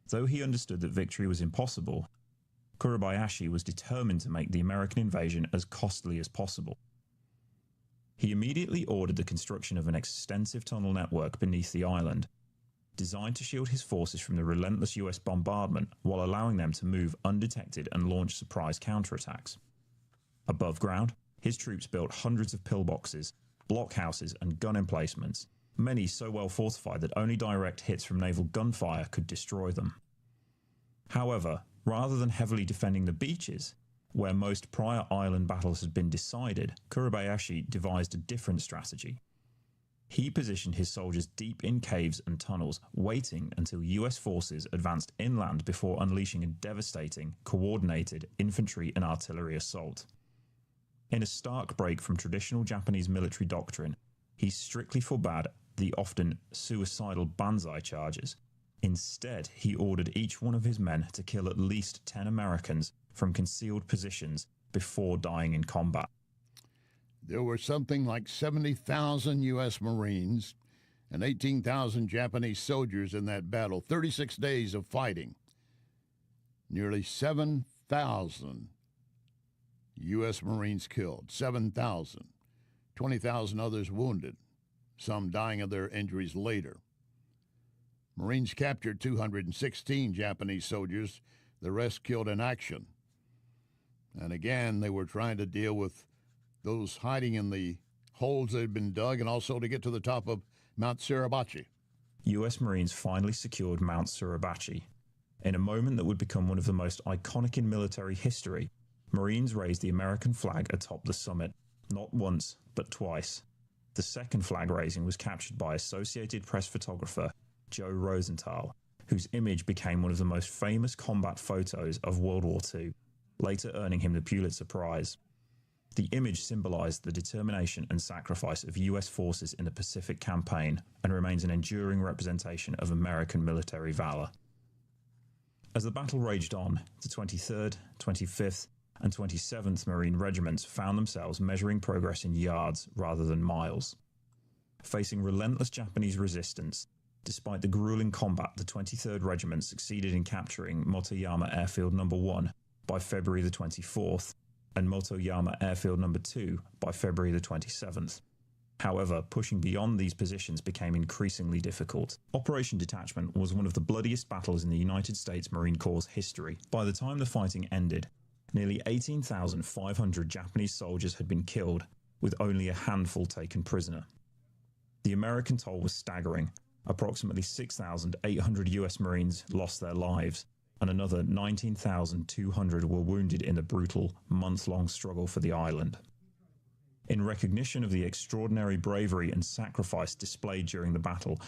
Though he understood that victory was impossible, Kurobayashi was determined to make the American invasion as costly as possible. He immediately ordered the construction of an extensive tunnel network beneath the island, designed to shield his forces from the relentless US bombardment while allowing them to move undetected and launch surprise counterattacks. Above ground, his troops built hundreds of pillboxes, blockhouses, and gun emplacements, many so well fortified that only direct hits from naval gunfire could destroy them. However, rather than heavily defending the beaches, where most prior island battles had been decided, Kurobayashi devised a different strategy. He positioned his soldiers deep in caves and tunnels, waiting until US forces advanced inland before unleashing a devastating, coordinated infantry and artillery assault. In a stark break from traditional Japanese military doctrine, he strictly forbade the often suicidal banzai charges. Instead, he ordered each one of his men to kill at least 10 Americans from concealed positions before dying in combat. There were something like 70,000 U.S. Marines and 18,000 Japanese soldiers in that battle, 36 days of fighting. Nearly 7,000 U.S. Marines killed, 7,000, 20,000 others wounded, some dying of their injuries later. Marines captured 216 Japanese soldiers, the rest killed in action. And again, they were trying to deal with those hiding in the holes that had been dug and also to get to the top of Mount Suribachi. US Marines finally secured Mount Suribachi. In a moment that would become one of the most iconic in military history, Marines raised the American flag atop the summit, not once, but twice. The second flag raising was captured by Associated Press photographer Joe Rosenthal, whose image became one of the most famous combat photos of World War II, later earning him the Pulitzer Prize. The image symbolized the determination and sacrifice of US forces in the Pacific Campaign and remains an enduring representation of American military valor. As the battle raged on, the 23rd, 25th, and 27th Marine Regiments found themselves measuring progress in yards rather than miles. Facing relentless Japanese resistance, despite the grueling combat, the 23rd Regiment succeeded in capturing Motoyama Airfield No. 1 by February the 24th, and Motoyama Airfield No. 2 by February the 27th. However, pushing beyond these positions became increasingly difficult. Operation Detachment was one of the bloodiest battles in the United States Marine Corps' history. By the time the fighting ended, nearly 18,500 Japanese soldiers had been killed, with only a handful taken prisoner. The American toll was staggering. Approximately 6,800 US Marines lost their lives, and another 19,200 were wounded in the brutal, month-long struggle for the island. In recognition of the extraordinary bravery and sacrifice displayed during the battle,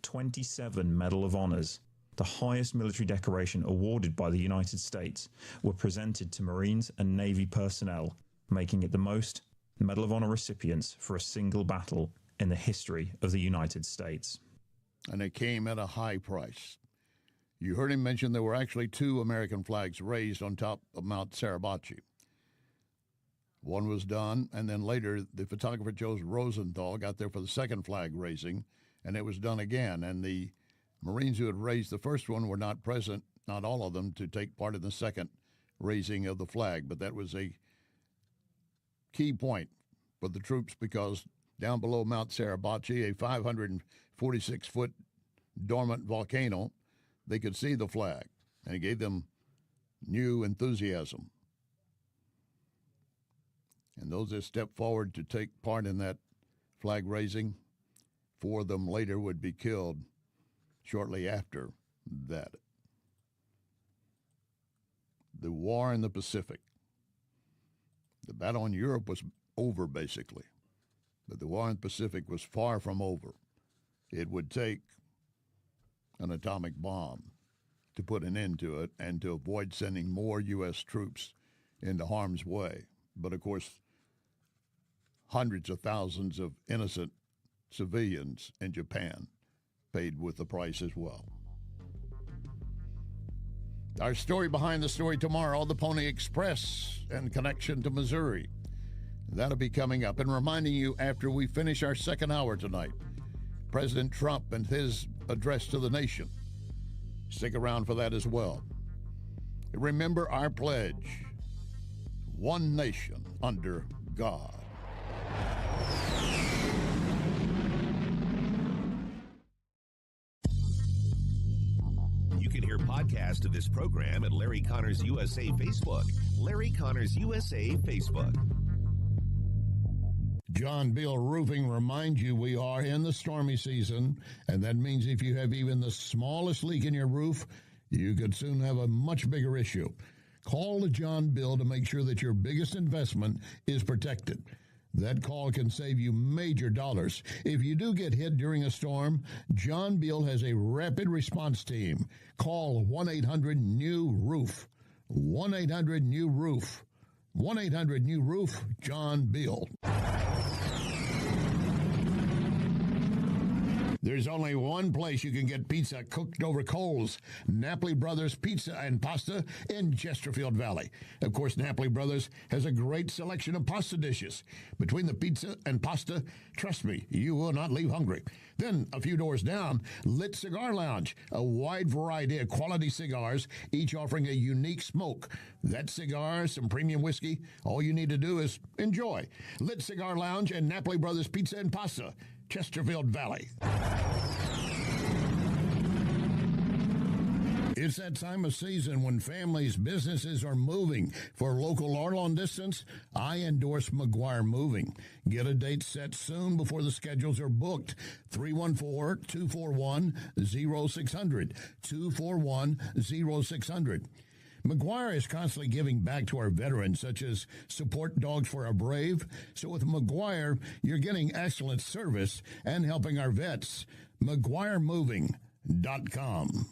27 Medal of Honors, the highest military decoration awarded by the United States, were presented to Marines and Navy personnel, making it the most Medal of Honor recipients for a single battle in the history of the United States. And it came at a high price. You heard him mention there were actually 2 American flags raised on top of Mount Suribachi. One was done, and then later the photographer Joe Rosenthal got there for the second flag raising, and it was done again. And the Marines who had raised the first one were not present, not all of them, to take part in the second raising of the flag. But that was a key point for the troops because down below Mount Suribachi, a 546-foot dormant volcano, they could see the flag, and it gave them new enthusiasm. And those that stepped forward to take part in that flag raising, 4 of them later would be killed shortly after that. The war in the Pacific. The battle in Europe was over, basically. But the war in the Pacific was far from over. It would take an atomic bomb to put an end to it and to avoid sending more U.S. troops into harm's way. But, of course, hundreds of thousands of innocent civilians in Japan paid with the price as well. Our story behind the story tomorrow, the Pony Express and connection to Missouri. That'll be coming up. And reminding you, after we finish our second hour tonight, President Trump and his address to the nation. Stick around for that as well. Remember our pledge, one nation under God. You can hear podcasts of this program at Larry Connors USA Facebook. Larry Connors USA Facebook. John Beal Roofing reminds you we are in the stormy season, and that means if you have even the smallest leak in your roof, you could soon have a much bigger issue. Call John Beal to make sure that your biggest investment is protected. That call can save you major dollars. If you do get hit during a storm, John Beal has a rapid response team. Call 1-800-NEW-ROOF. 1-800-NEW-ROOF. 1-800-NEW-ROOF, John Beal. There's only one place you can get pizza cooked over coals, Napoli Brothers Pizza and Pasta in Chesterfield Valley. Of course, Napoli Brothers has a great selection of pasta dishes. Between the pizza and pasta, trust me, you will not leave hungry. Then, a few doors down, Lit Cigar Lounge, a wide variety of quality cigars, each offering a unique smoke. That cigar, some premium whiskey, all you need to do is enjoy. Lit Cigar Lounge and Napoli Brothers Pizza and Pasta, Chesterfield Valley. It's that time of season when families, businesses are moving. For local or long distance, I endorse McGuire Moving. Get a date set soon before the schedules are booked. 314-241-0600. 241-0600. McGuire is constantly giving back to our veterans, such as support dogs for our brave. So with McGuire, you're getting excellent service and helping our vets. McGuireMoving.com.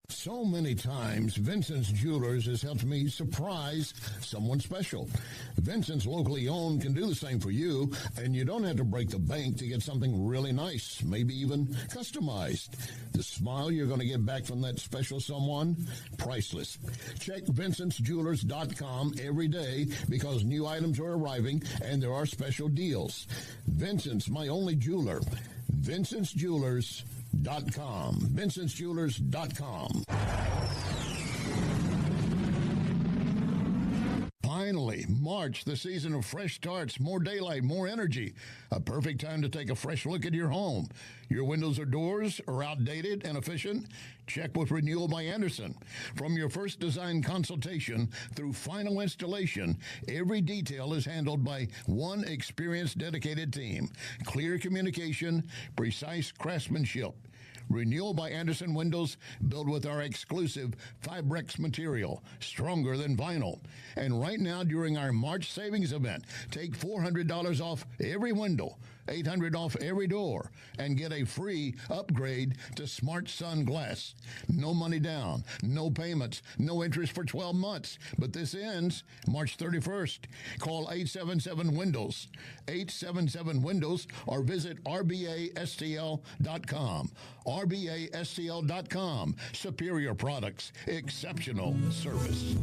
So many times, Vincent's Jewelers has helped me surprise someone special. Vincent's locally owned can do the same for you, and you don't have to break the bank to get something really nice, maybe even customized. The smile you're going to get back from that special someone, priceless. Check Vincent'sJewelers.com every day because new items are arriving and there are special deals. Vincent's, my only jeweler. Vincent'sJewelers.com. Vincent'sJewelers.com. Finally, March, the season of fresh starts, more daylight, more energy. A perfect time to take a fresh look at your home. Your windows or doors are outdated and efficient? Check with Renewal by Anderson. From your first design consultation through final installation, every detail is handled by one experienced, dedicated team. Clear communication, precise craftsmanship. Renewal by Anderson windows built with our exclusive Fibrex material, stronger than vinyl. And right now, during our March savings event, take $400 off every window, $800 off every door, and get a free upgrade to Smart Sun Glass. No money down, no payments, no interest for 12 months. But this ends March 31st. Call 877-WINDOWS, 877-WINDOWS, or visit rbastl.com. rbastl.com. Superior products, exceptional service.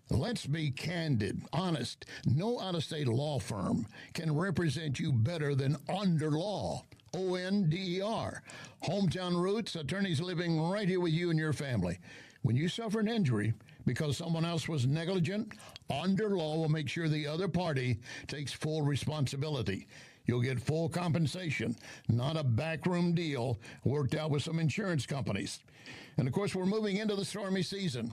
Let's be candid, honest. No out-of-state law firm can represent you better than Onder Law. O-N-D-E-R. Hometown roots, attorneys living right here with you and your family. When you suffer an injury because someone else was negligent, Onder Law will make sure the other party takes full responsibility. You'll get full compensation, not a backroom deal worked out with some insurance companies. And of course, we're moving into the stormy season.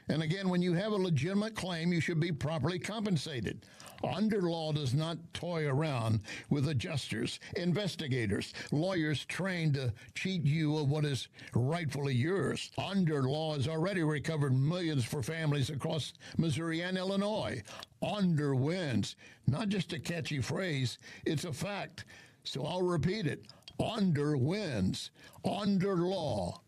And again, when you have a legitimate claim, you should be properly compensated. Onder Law does not toy around with adjusters, investigators, lawyers trained to cheat you of what is rightfully yours. Onder Law has already recovered millions for families across Missouri and Illinois. Onder wins. Not just a catchy phrase, it's a fact. So I'll repeat it. Onder wins. OnderLaw.com.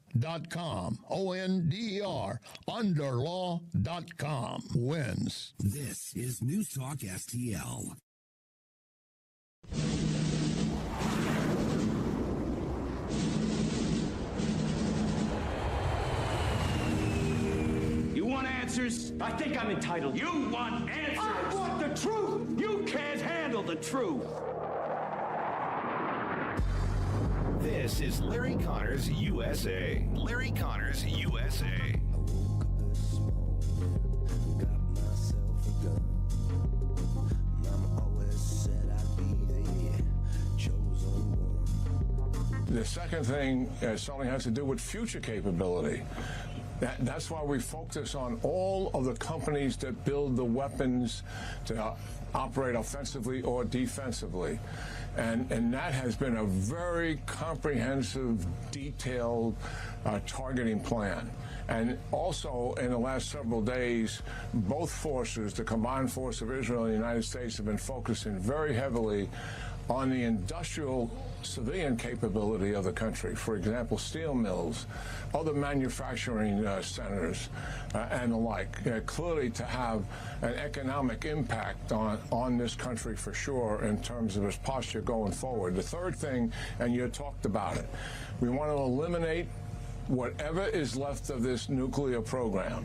O-N-D-E-R. Onderlaw.com. Wins. This is News Talk STL. You want answers? I think I'm entitled. You want answers? I want the truth. You can't handle the truth. This is Larry Connors USA. Larry Connors USA. The second thing something has to do with future capability. That's why we focus on all of the companies that build the weapons to operate offensively or defensively. And that has been a very comprehensive, detailed targeting plan. And also, in the last several days, both forces, the combined force of Israel and the United States, have been focusing very heavily on the industrial civilian capability of the country. For example, steel mills, other manufacturing centers, and the like. Clearly to have an economic impact on this country for sure in terms of its posture going forward. The third thing, and you talked about it, we want to eliminate whatever is left of this nuclear program.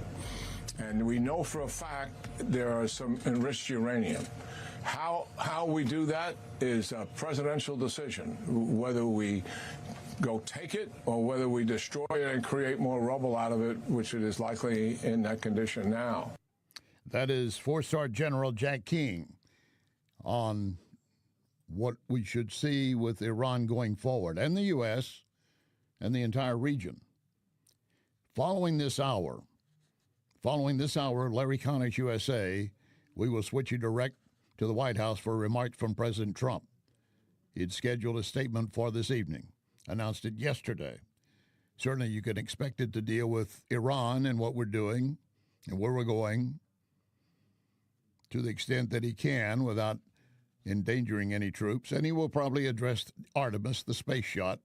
And we know for a fact there is some enriched uranium. How we do that is a presidential decision, whether we go take it or whether we destroy it and create more rubble out of it, which it is likely in that condition now. That is Four-Star General Jack King on what we should see with Iran going forward, and the U.S. and the entire region. Following this hour, Larry Connors, USA, we will switch you direct to the White House for remarks from President Trump. He'd scheduled a statement for this evening, announced it yesterday. Certainly you can expect it to deal with Iran and what we're doing and where we're going to the extent that he can without endangering any troops. And he will probably address Artemis, the space shot.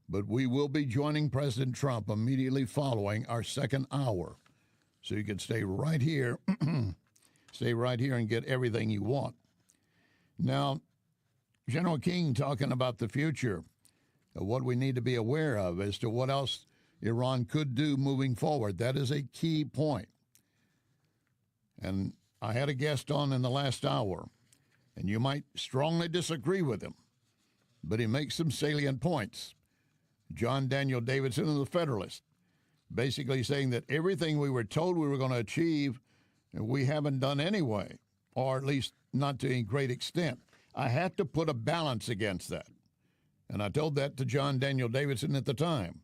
But we will be joining President Trump immediately following our second hour. So you can stay right here. Stay right here and get everything you want. Now, General King talking about the future, of what we need to be aware of as to what else Iran could do moving forward. That is a key point. And I had a guest on in the last hour, and you might strongly disagree with him, but he makes some salient points. John Daniel Davidson of the Federalist, basically saying that everything we were told we were going to achieve, we haven't done anyway, or at least not to a great extent. I had to put a balance against that. And I told that to John Daniel Davidson at the time.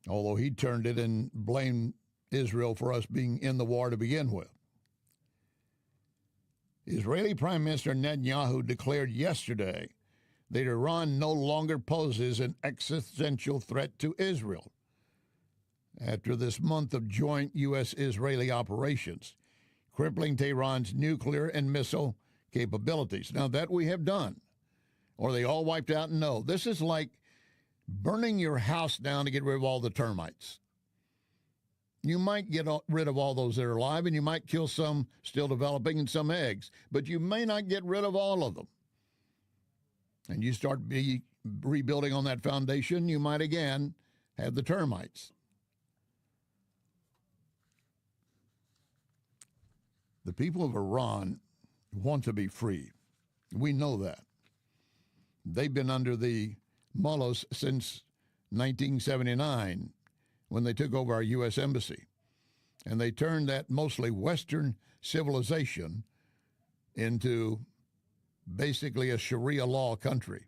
Although he turned it and blamed Israel for us being in the war to begin with. Israeli Prime Minister Netanyahu declared yesterday that Iran no longer poses an existential threat to Israel after this month of joint U.S.-Israeli operations, crippling Tehran's nuclear and missile capabilities. Now, that we have done. Or they all wiped out? No. This is like burning your house down to get rid of all the termites. You might get rid of all those that are alive, and you might kill some still developing and some eggs, but you may not get rid of all of them. And you start rebuilding on that foundation, you might again have the termites. The people of Iran want to be free. We know that. They've been under the mullahs since 1979 when they took over our U.S. embassy. And they turned that mostly Western civilization into basically a Sharia law country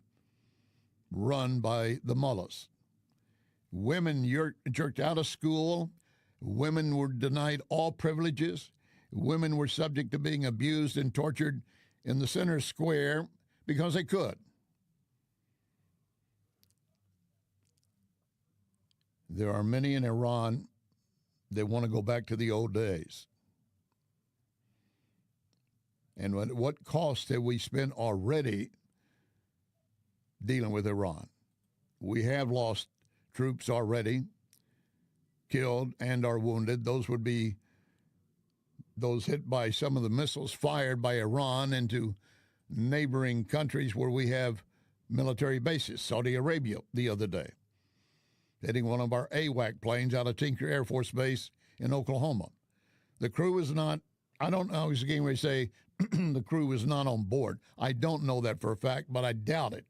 run by the mullahs. Women jerked out of school. Women were denied all privileges. Women were subject to being abused and tortured in the center square because they could. There are many in Iran that want to go back to the old days. And what cost have we spent already dealing with Iran? We have lost troops already, killed and are wounded. Those would be those hit by some of the missiles fired by Iran into neighboring countries where we have military bases. Saudi Arabia the other day, hitting one of our AWAC planes out of Tinker Air Force Base in Oklahoma. The crew was not, I don't know, I was getting ready to say the crew was not on board. I don't know that for a fact, but I doubt it.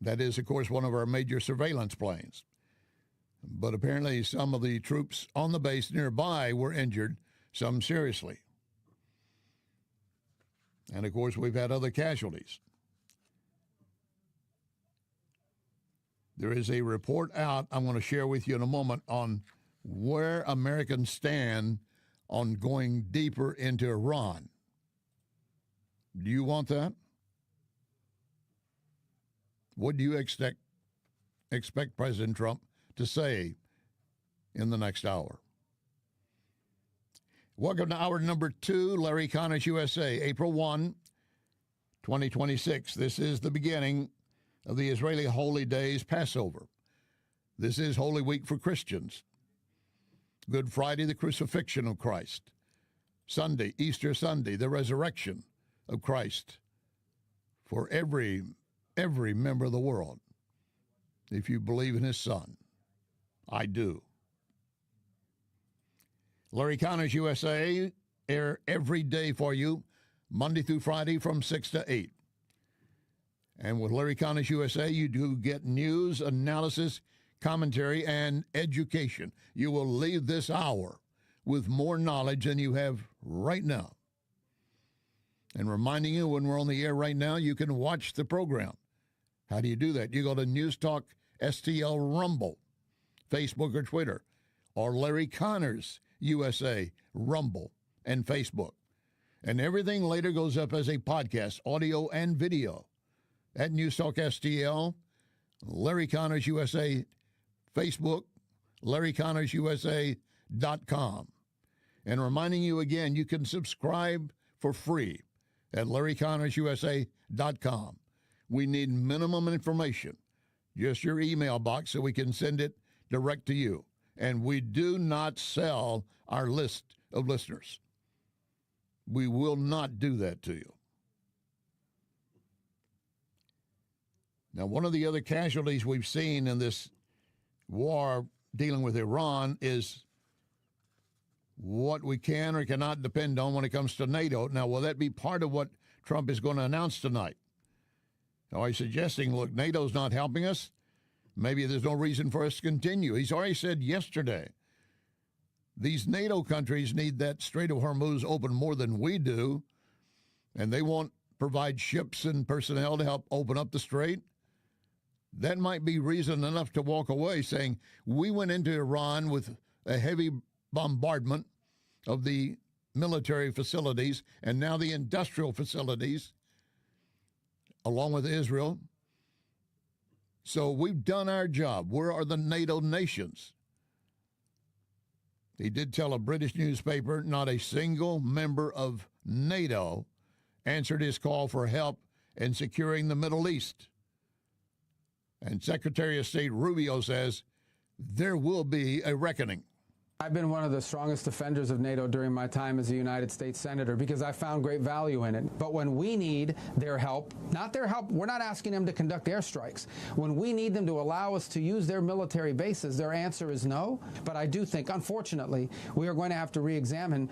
That is, of course, one of our major surveillance planes. But apparently some of the troops on the base nearby were injured, some seriously. And, of course, we've had other casualties. There is a report out I'm going to share with you in a moment on where Americans stand on going deeper into Iran. Do you want that? What do you expect President Trump to say in the next hour? Welcome to hour number 2, Larry Connors USA, April 1, 2026. This is the beginning of the Israeli Holy Days Passover. This is Holy Week for Christians. Good Friday, the crucifixion of Christ. Sunday, Easter Sunday, the resurrection of Christ for every member of the world. If you believe in his Son, I do. Larry Connors USA air every day for you, Monday through Friday from 6 to 8. And with Larry Connors USA, you do get news, analysis, commentary, and education. You will leave this hour with more knowledge than you have right now. And reminding you, when we're on the air right now, you can watch the program. How do you do that? You go to NewsTalkSTL Rumble, Facebook or Twitter, or Larry Connors USA, Rumble, and Facebook. And everything later goes up as a podcast, audio and video, at NewsTalkSTL, Larry Connors USA, Facebook, LarryConnorsUSA.com. And reminding you again, you can subscribe for free at LarryConnorsUSA.com. We need minimum information, just your email box, so we can send it direct to you. And we do not sell our list of listeners. We will not do that to you. Now, one of the other casualties we've seen in this war dealing with Iran is what we can or cannot depend on when it comes to NATO. Now, will that be part of what Trump is going to announce tonight? Now, he's suggesting, look, NATO's not helping us. Maybe there's no reason for us to continue. He's already said yesterday, these NATO countries need that Strait of Hormuz open more than we do, and they won't provide ships and personnel to help open up the strait. That might be reason enough to walk away, saying we went into Iran with a heavy bombardment of the military facilities and now the industrial facilities, along with Israel. So we've done our job. Where are the NATO nations? He did tell a British newspaper not a single member of NATO answered his call for help in securing the Middle East. And Secretary of State Rubio says there will be a reckoning. I've been one of the strongest defenders of NATO during my time as a United States Senator because I found great value in it. But when we need their help, we're not asking them to conduct airstrikes. When we need them to allow us to use their military bases, their answer is no. But I do think, unfortunately, we are going to have to re-examine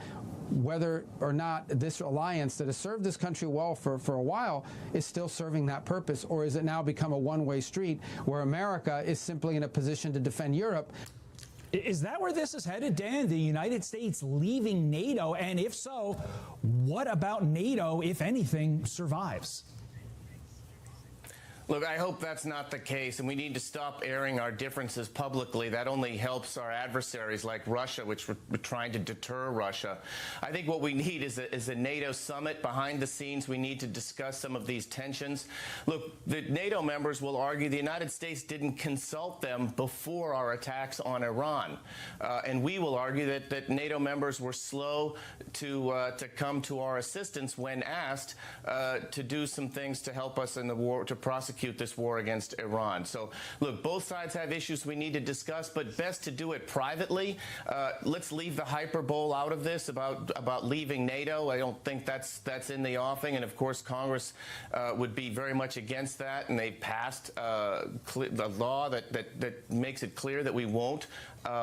whether or not this alliance that has served this country well for a while is still serving that purpose, or is it now become a one-way street where America is simply in a position to defend Europe? Is that where this is headed, Dan? The United States leaving NATO? And if so, what about NATO, if anything, survives? Look, I hope that's not the case, and we need to stop airing our differences publicly. That only helps our adversaries like Russia, which we're trying to deter Russia. I think what we need is a NATO summit behind the scenes. We need to discuss some of these tensions. Look, the NATO members will argue the United States didn't consult them before our attacks on Iran. And we will argue that NATO members were slow to come to our assistance when asked to do some things to help us in the war, to prosecute this war against Iran. So, look, both sides have issues we need to discuss, but best to do it privately. Let's leave the hyperbole out of this about leaving NATO. I don't think that's in the offing, and of course Congress would be very much against that, and they passed the law that makes it clear that we won't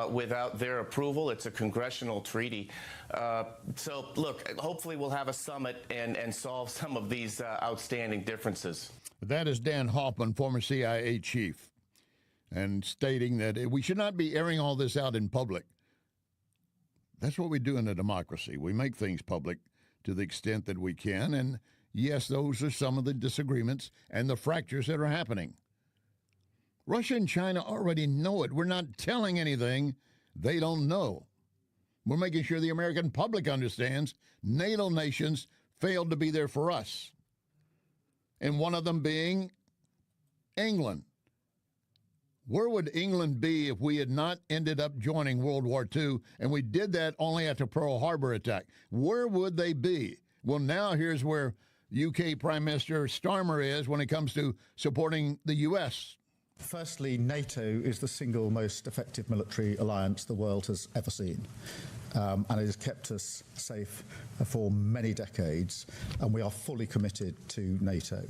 without their approval. It's a congressional treaty. So, look, hopefully we'll have a summit and solve some of these outstanding differences. That is Dan Hoffman, former CIA chief, and stating that we should not be airing all this out in public. That's what we do in a democracy. We make things public to the extent that we can, and yes, those are some of the disagreements and the fractures that are happening. Russia and China already know it. We're not telling anything they don't know. We're making sure the American public understands NATO nations failed to be there for us. And one of them being England. Where would England be if we had not ended up joining World War II, and we did that only after Pearl Harbor attack? Where would they be? Well, now here's where UK Prime Minister Starmer is when it comes to supporting the U.S. Firstly, NATO is the single most effective military alliance the world has ever seen. And it has kept us safe for many decades, and we are fully committed to NATO.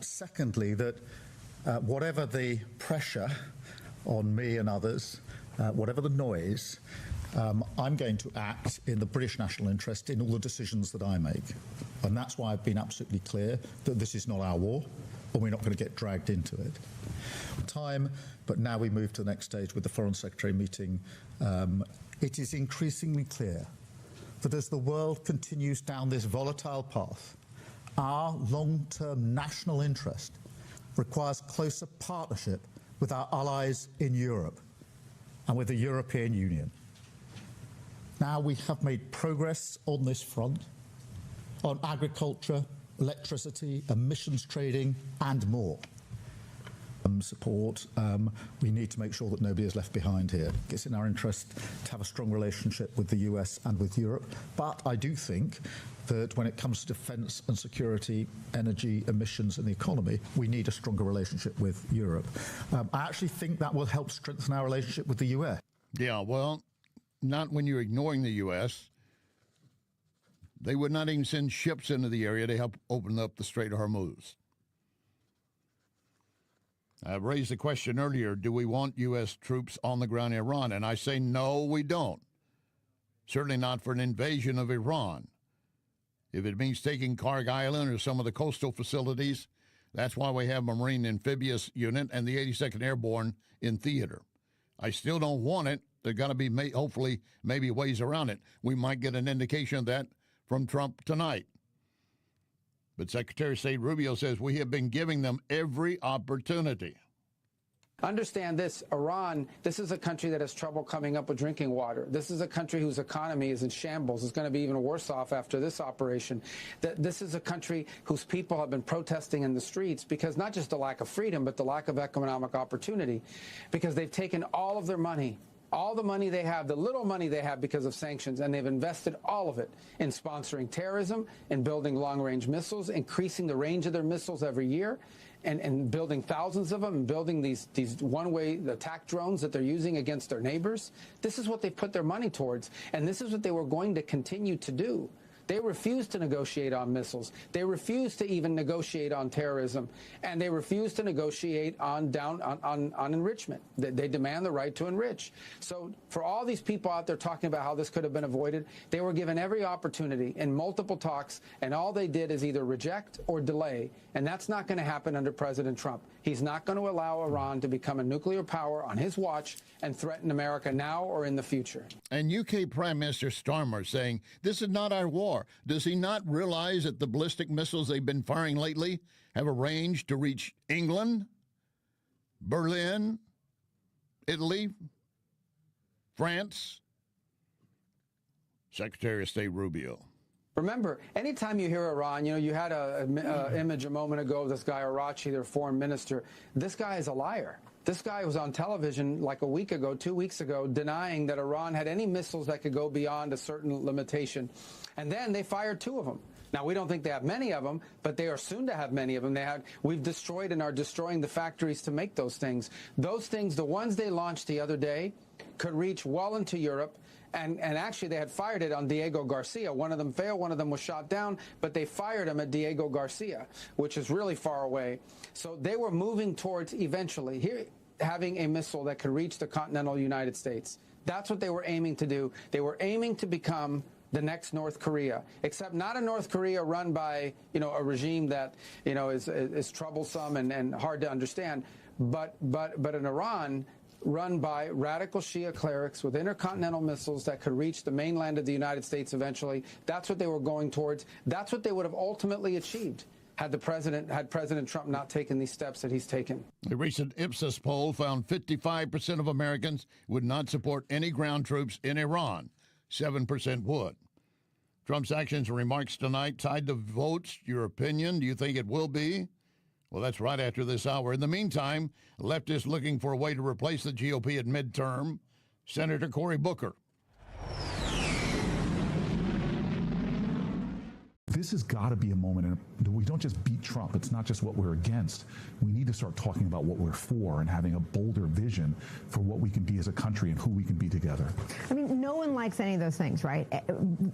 Secondly, that whatever the pressure on me and others, whatever the noise, I'm going to act in the British national interest in all the decisions that I make. And that's why I've been absolutely clear that this is not our war, and we're not going to get dragged into it. But now we move to the next stage with the Foreign Secretary meeting. It is increasingly clear that as the world continues down this volatile path, our long-term national interest requires closer partnership with our allies in Europe and with the European Union. Now we have made progress on this front, on agriculture, electricity, emissions trading, and more. Support, we need to make sure that nobody is left behind here. It's in our interest to have a strong relationship with the US and with Europe, but I do think that when it comes to defence and security, energy, emissions and the economy, we need a stronger relationship with Europe. I actually think that will help strengthen our relationship with the US. Yeah, well, not when you're ignoring the U.S. They would not even send ships into the area to help open up the Strait of Hormuz. I raised the question earlier, do we want U.S. troops on the ground in Iran? And I say, no, we don't. Certainly not for an invasion of Iran. If it means taking Karg Island or some of the coastal facilities, that's why we have a Marine Amphibious Unit and the 82nd Airborne in theater. I still don't want it. There got to be, hopefully, maybe ways around it. We might get an indication of that from Trump tonight. But Secretary of State Rubio says we have been giving them every opportunity. Understand this, Iran, this is a country that has trouble coming up with drinking water. This is a country whose economy is in shambles. It's going to be even worse off after this operation. This is a country whose people have been protesting in the streets because not just the lack of freedom, but the lack of economic opportunity, because they've taken all of their money, all the money they have, the little money they have because of sanctions, and they've invested all of it in sponsoring terrorism, in building long-range missiles, increasing the range of their missiles every year, and building thousands of them, and building these one-way attack drones that they're using against their neighbors. This is what they put their money towards, and this is what they were going to continue to do. They refused to negotiate on missiles. They refused to even negotiate on terrorism, and they refused to negotiate on enrichment. They demand the right to enrich. So for all these people out there talking about how this could have been avoided, they were given every opportunity in multiple talks, and all they did is either reject or delay, and that's not going to happen under President Trump. He's not going to allow Iran to become a nuclear power on his watch and threaten America now or in the future. And UK Prime Minister Starmer saying, this is not our war. Does he not realize that the ballistic missiles they've been firing lately have a range to reach England, Berlin, Italy, France? Secretary of State Rubio. Remember, anytime you hear Iran, you had an image a moment ago of this guy Arachi, their foreign minister. This guy is a liar. This guy was on television like a week ago, 2 weeks ago, denying that Iran had any missiles that could go beyond a certain limitation. And then they fired 2 of them. Now, we don't think they have many of them, but they are soon to have many of them. We've destroyed and are destroying the factories to make those things. Those things, the ones they launched the other day, could reach well into Europe. And actually, they had fired it on Diego Garcia. One of them failed, one of them was shot down, but they fired him at Diego Garcia, which is really far away. So they were moving towards eventually having a missile that could reach the continental United States. That's what they were aiming to do. They were aiming to become the next North Korea, except not a North Korea run by, a regime that, is troublesome and hard to understand, but an Iran run by radical Shia clerics with intercontinental missiles that could reach the mainland of the United States eventually. That's what they were going towards. That's what they would have ultimately achieved had President Trump not taken these steps that he's taken. A recent Ipsos poll found 55% of Americans would not support any ground troops in Iran. 7% would. Trump's actions and remarks tonight tied to votes. Your opinion? Do you think it will be? Well, that's right after this hour. In the meantime, leftists looking for a way to replace the GOP at midterm. Senator Cory Booker. This has got to be a moment that we don't just beat Trump. It's not just what we're against. We need to start talking about what we're for and having a bolder vision for what we can be as a country and who we can be together. I mean, no one likes any of those things, right?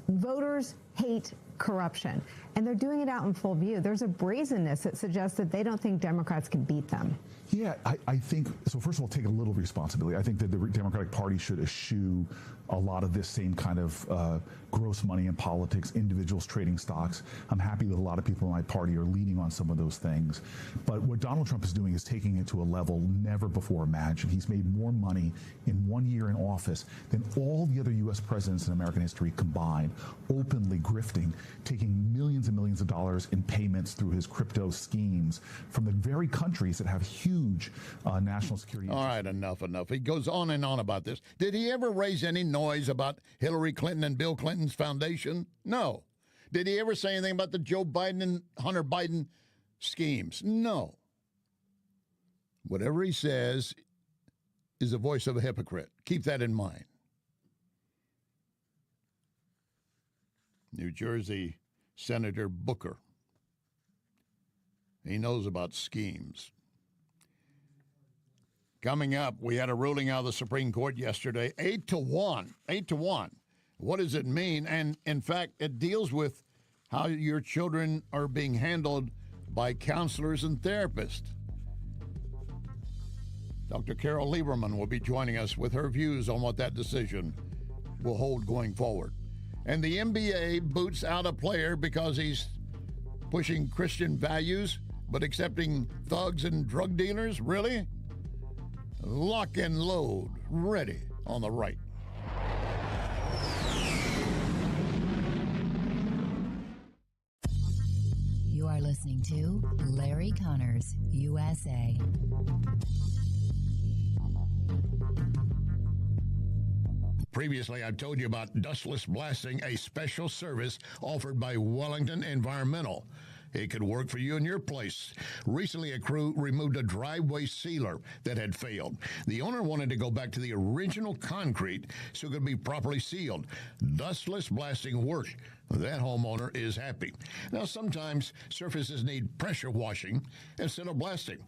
Voters hate corruption, and they're doing it out in full view. There's a brazenness that suggests that they don't think Democrats can beat them. Yeah, I think, so first of all, take a little responsibility. I think that the Democratic Party should eschew a lot of this same kind of gross money in politics, individuals trading stocks. I'm happy that a lot of people in my party are leaning on some of those things. But what Donald Trump is doing is taking it to a level never before imagined. He's made more money in 1 year in office than all the other U.S. presidents in American history combined, openly grifting, taking millions and millions of dollars in payments through his crypto schemes from the very countries that have huge national security interests. All right, enough. He goes on and on about this. Did he ever raise any noise about Hillary Clinton and Bill Clinton's foundation? No. Did he ever say anything about the Joe Biden and Hunter Biden schemes? No. Whatever he says is the voice of a hypocrite. Keep that in mind. New Jersey Senator Booker. He knows about schemes. Coming up, we had a ruling out of the Supreme Court yesterday, 8-1. 8-1. What does it mean? And in fact, it deals with how your children are being handled by counselors and therapists. Dr. Carol Lieberman will be joining us with her views on what that decision will hold going forward. And the NBA boots out a player because he's pushing Christian values but accepting thugs and drug dealers? Really? Lock and load, ready on the right. You are listening to Larry Connors, USA. Previously, I've told you about dustless blasting, a special service offered by Wellington Environmental. It could work for you in your place. Recently, a crew removed a driveway sealer that had failed. The owner wanted to go back to the original concrete so it could be properly sealed. Dustless blasting worked. That homeowner is happy. Now, sometimes surfaces need pressure washing instead of blasting.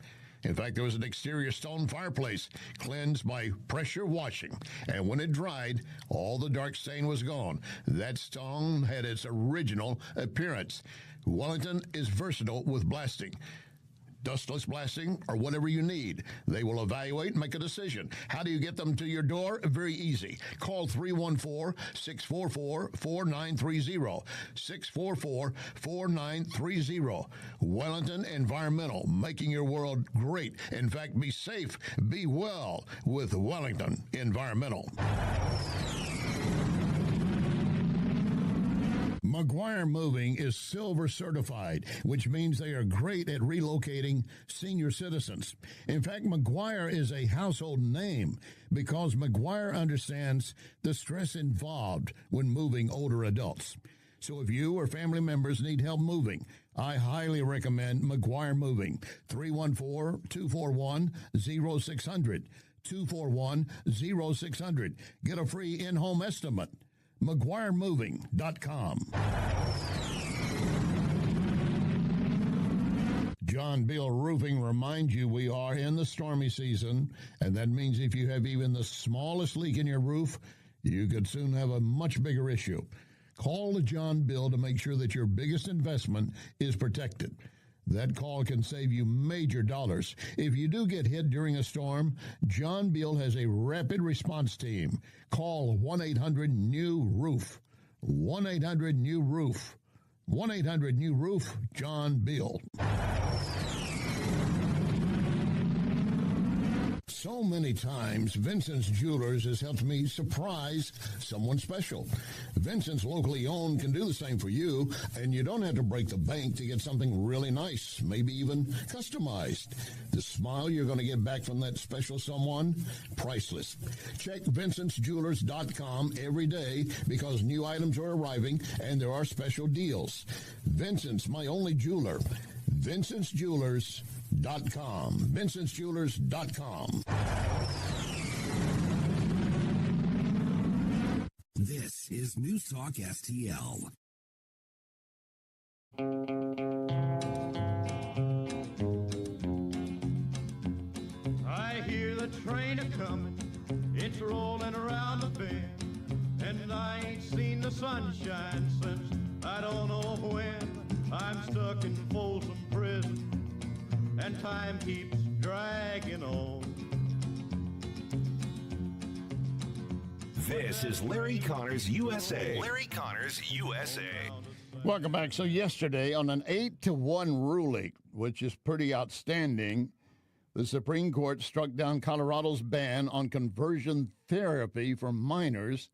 In fact, there was an exterior stone fireplace cleansed by pressure washing, and when it dried, all the dark stain was gone. That stone had its original appearance. Wellington is versatile with blasting. Dustless blasting or whatever you need. They will evaluate and make a decision. How do you get them to your door? Very easy. Call 314-644-4930. 644-4930. Wellington Environmental, making your world great. In fact, be safe, be well with Wellington Environmental. McGuire Moving is Silver certified, which means they are great at relocating senior citizens. In fact, McGuire is a household name because McGuire understands the stress involved when moving older adults. So if you or family members need help moving, I highly recommend McGuire Moving. 314-241-0600. 241-0600. Get a free in-home estimate. McGuireMoving.com. John Bill Roofing reminds you we are in the stormy season, and that means if you have even the smallest leak in your roof, you could soon have a much bigger issue. Call the John Bill to make sure that your biggest investment is protected. That call can save you major dollars. If you do get hit during a storm, John Bill has a rapid response team. Call 1-800-NEW-ROOF. 1-800-NEW-ROOF. 1-800-NEW-ROOF, John Bill. So many times, Vincent's Jewelers has helped me surprise someone special. Vincent's locally owned can do the same for you, and you don't have to break the bank to get something really nice, maybe even customized. The smile you're going to get back from that special someone, priceless. Check Vincent'sJewelers.com every day because new items are arriving and there are special deals. Vincent's, my only jeweler. Vincent's Jewelers, Vince'sJewelers.com. This is News Talk STL. I hear the train a-comin', it's rolling around the bend, and I ain't seen the sunshine since I don't know when. I'm stuck in Folsom Prison, and time keeps dragging on. This is Larry Connors USA. Larry Connors USA. Welcome back. So yesterday, on an 8-1 ruling, which is pretty outstanding, the Supreme Court struck down Colorado's ban on conversion therapy for minors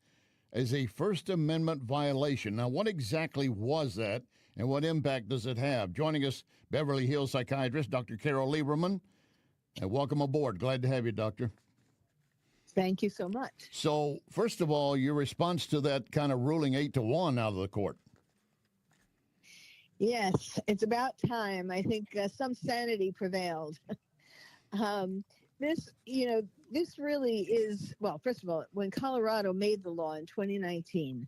as a First Amendment violation. Now, what exactly was that, and what impact does it have? Joining us, Beverly Hills psychiatrist Dr. Carol Lieberman. And welcome aboard. Glad to have you, Doctor. Thank you so much. So, first of all, your response to that kind of ruling 8-1 out of the court. Yes, it's about time. I think some sanity prevailed. This really is, well, first of all, when Colorado made the law in 2019,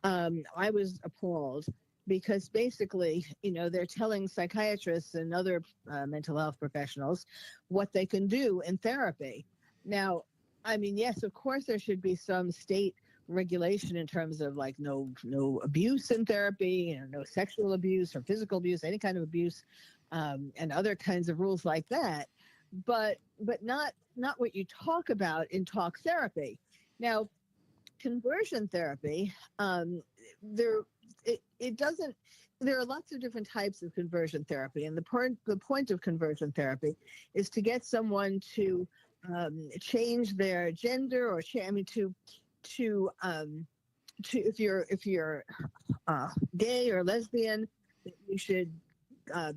I was appalled because basically, they're telling psychiatrists and other mental health professionals what they can do in therapy. Now, I mean, yes, of course, there should be some state regulation in terms of like no abuse in therapy, no sexual abuse or physical abuse, any kind of abuse, and other kinds of rules like that. But not what you talk about in talk therapy. Now, conversion therapy, there are lots of different types of conversion therapy, and the point of conversion therapy is to get someone to change their gender or to if you're gay or lesbian, you should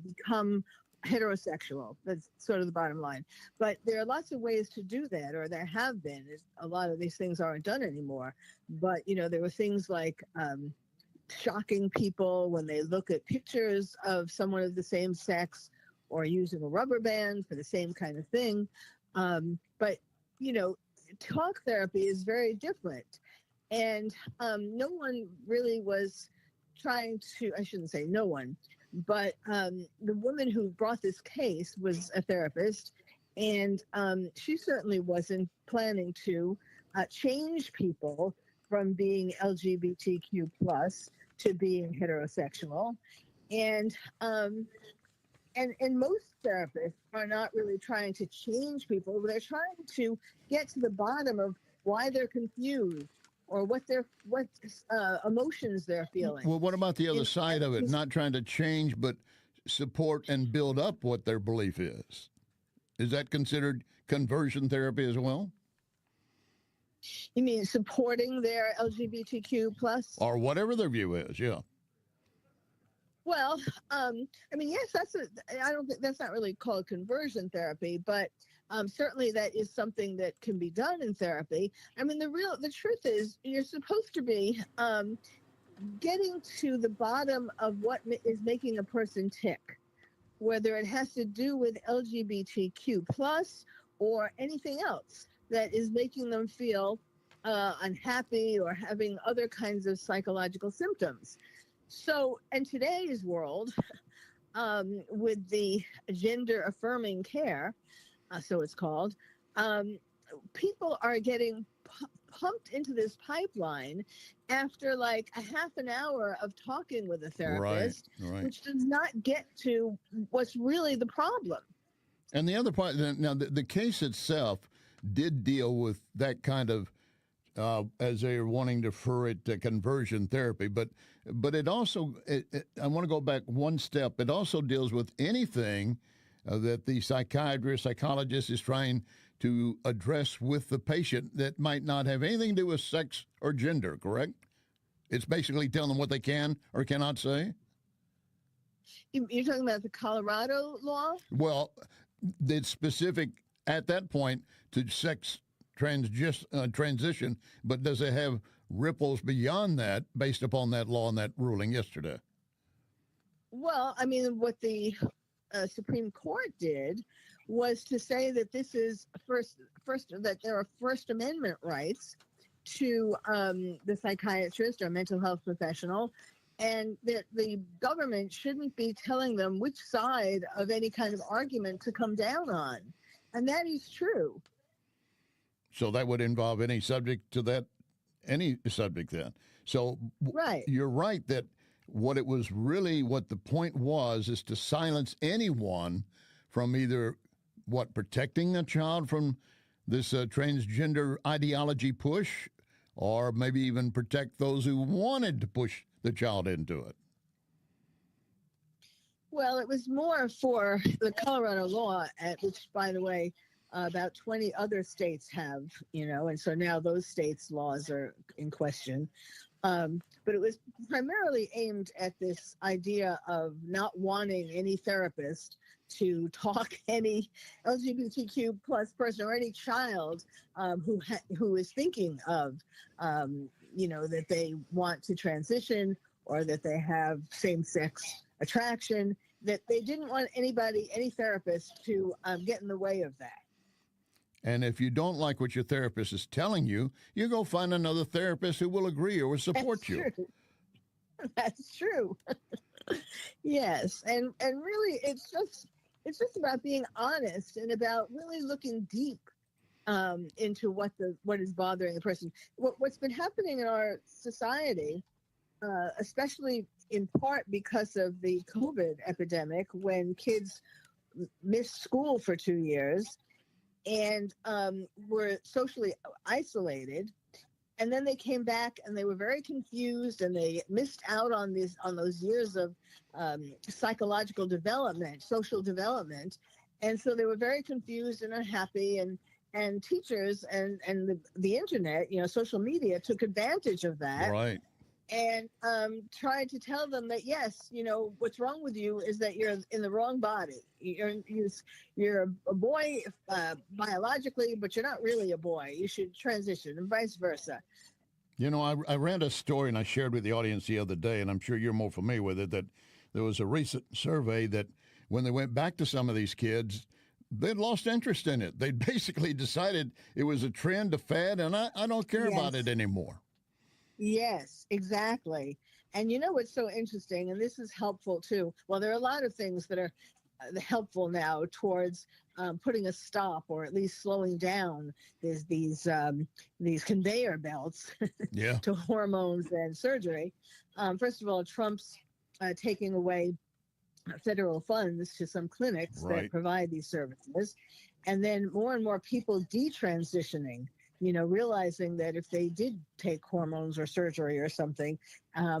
become heterosexual. That's sort of the bottom line. But there are lots of ways to do that, or there have been. A lot of these things aren't done anymore. But, there were things like shocking people when they look at pictures of someone of the same sex, or using a rubber band for the same kind of thing. But, talk therapy is very different. And no one really was trying to, I shouldn't say no one, but the woman who brought this case was a therapist, and she certainly wasn't planning to change people from being LGBTQ plus to being heterosexual. And most therapists are not really trying to change people. They're trying to get to the bottom of why they're confused or what emotions they're feeling. Well, what about the other side of it? Not trying to change, but support and build up what their belief is. Is that considered conversion therapy as well? You mean supporting their LGBTQ plus? Or whatever their view is, yeah. Well, yes, I don't think that's not really called conversion therapy, but certainly that is something that can be done in therapy. I mean, the truth is you're supposed to be getting to the bottom of what is making a person tick, whether it has to do with LGBTQ plus or anything else that is making them feel unhappy or having other kinds of psychological symptoms. So in today's world, with the gender affirming care, so it's called, people are getting pumped into this pipeline after like a half an hour of talking with a therapist, right. which does not get to what's really the problem. And the other part, now the case itself did deal with that kind of, as they are wanting to refer it to conversion therapy, but it also, I want to go back one step. It also deals with anything that the psychologist is trying to address with the patient that might not have anything to do with sex or gender, correct? It's basically telling them what they can or cannot say? You're talking about the Colorado law? Well, it's specific at that point to sex transition, but does it have ripples beyond that based upon that law and that ruling yesterday? Well, I mean, what the Supreme Court did was to say that this is first that there are First Amendment rights to the psychiatrist or mental health professional, and that the government shouldn't be telling them which side of any kind of argument to come down on. And that is true. So that would involve any subject to that, any subject then. So right. You're right that what the point was is to silence anyone from either protecting a child from this transgender ideology push, or maybe even protect those who wanted to push the child into it. Well, it was more for the Colorado law, which, by the way, about 20 other states have, and so now those states' laws are in question. But it was primarily aimed at this idea of not wanting any therapist to talk any LGBTQ plus person or any child who is thinking of, that they want to transition or that they have same-sex attraction, that they didn't want any therapist to get in the way of that. And if you don't like what your therapist is telling you, you go find another therapist who will agree or will support you. True. That's true. Yes, and really, it's just about being honest and about really looking deep into what is bothering the person. What's been happening in our society, especially in part because of the COVID epidemic, when kids missed school for 2 years and were socially isolated, and then they came back and they were very confused and they missed out on those years of psychological development, social development, and so they were very confused and unhappy, and teachers and the internet, social media took advantage of that. Right. And tried to tell them that, yes, what's wrong with you is that you're in the wrong body. You're a boy biologically, but you're not really a boy. You should transition, and vice versa. I read a story and I shared with the audience the other day, and I'm sure you're more familiar with it, that there was a recent survey that when they went back to some of these kids, they'd lost interest in it. They basically decided it was a trend, a fad, and I don't care about it anymore. Yes, exactly. And what's so interesting, and this is helpful too. Well, there are a lot of things that are helpful now towards putting a stop or at least slowing down these conveyor belts to hormones and surgery. First of all, Trump's taking away federal funds to some clinics that provide these services, and then more and more people detransitioning. Realizing that if they did take hormones or surgery or something,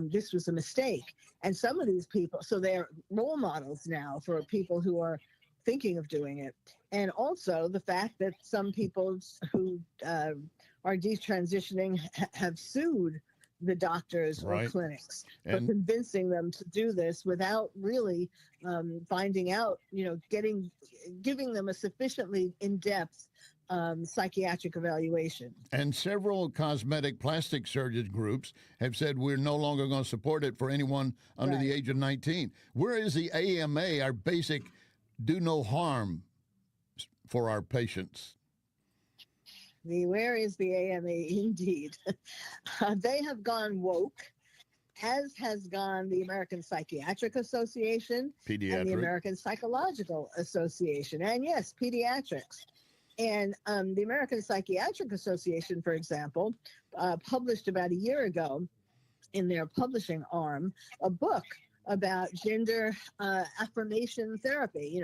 this was a mistake. And some of these people, so they're role models now for people who are thinking of doing it. And also the fact that some people who are detransitioning have sued the doctors or clinics for convincing them to do this without really finding out, giving them a sufficiently in-depth psychiatric evaluation. And several cosmetic plastic surgeon groups have said we're no longer going to support it for anyone under the age of 19. Where is the AMA, our basic do no harm for our patients? Where is the AMA indeed? They have gone woke, as has gone the American Psychiatric Association and the American Psychological Association, and yes, pediatrics. And the American Psychiatric Association, for example, published about a year ago in their publishing arm a book about gender affirmation therapy,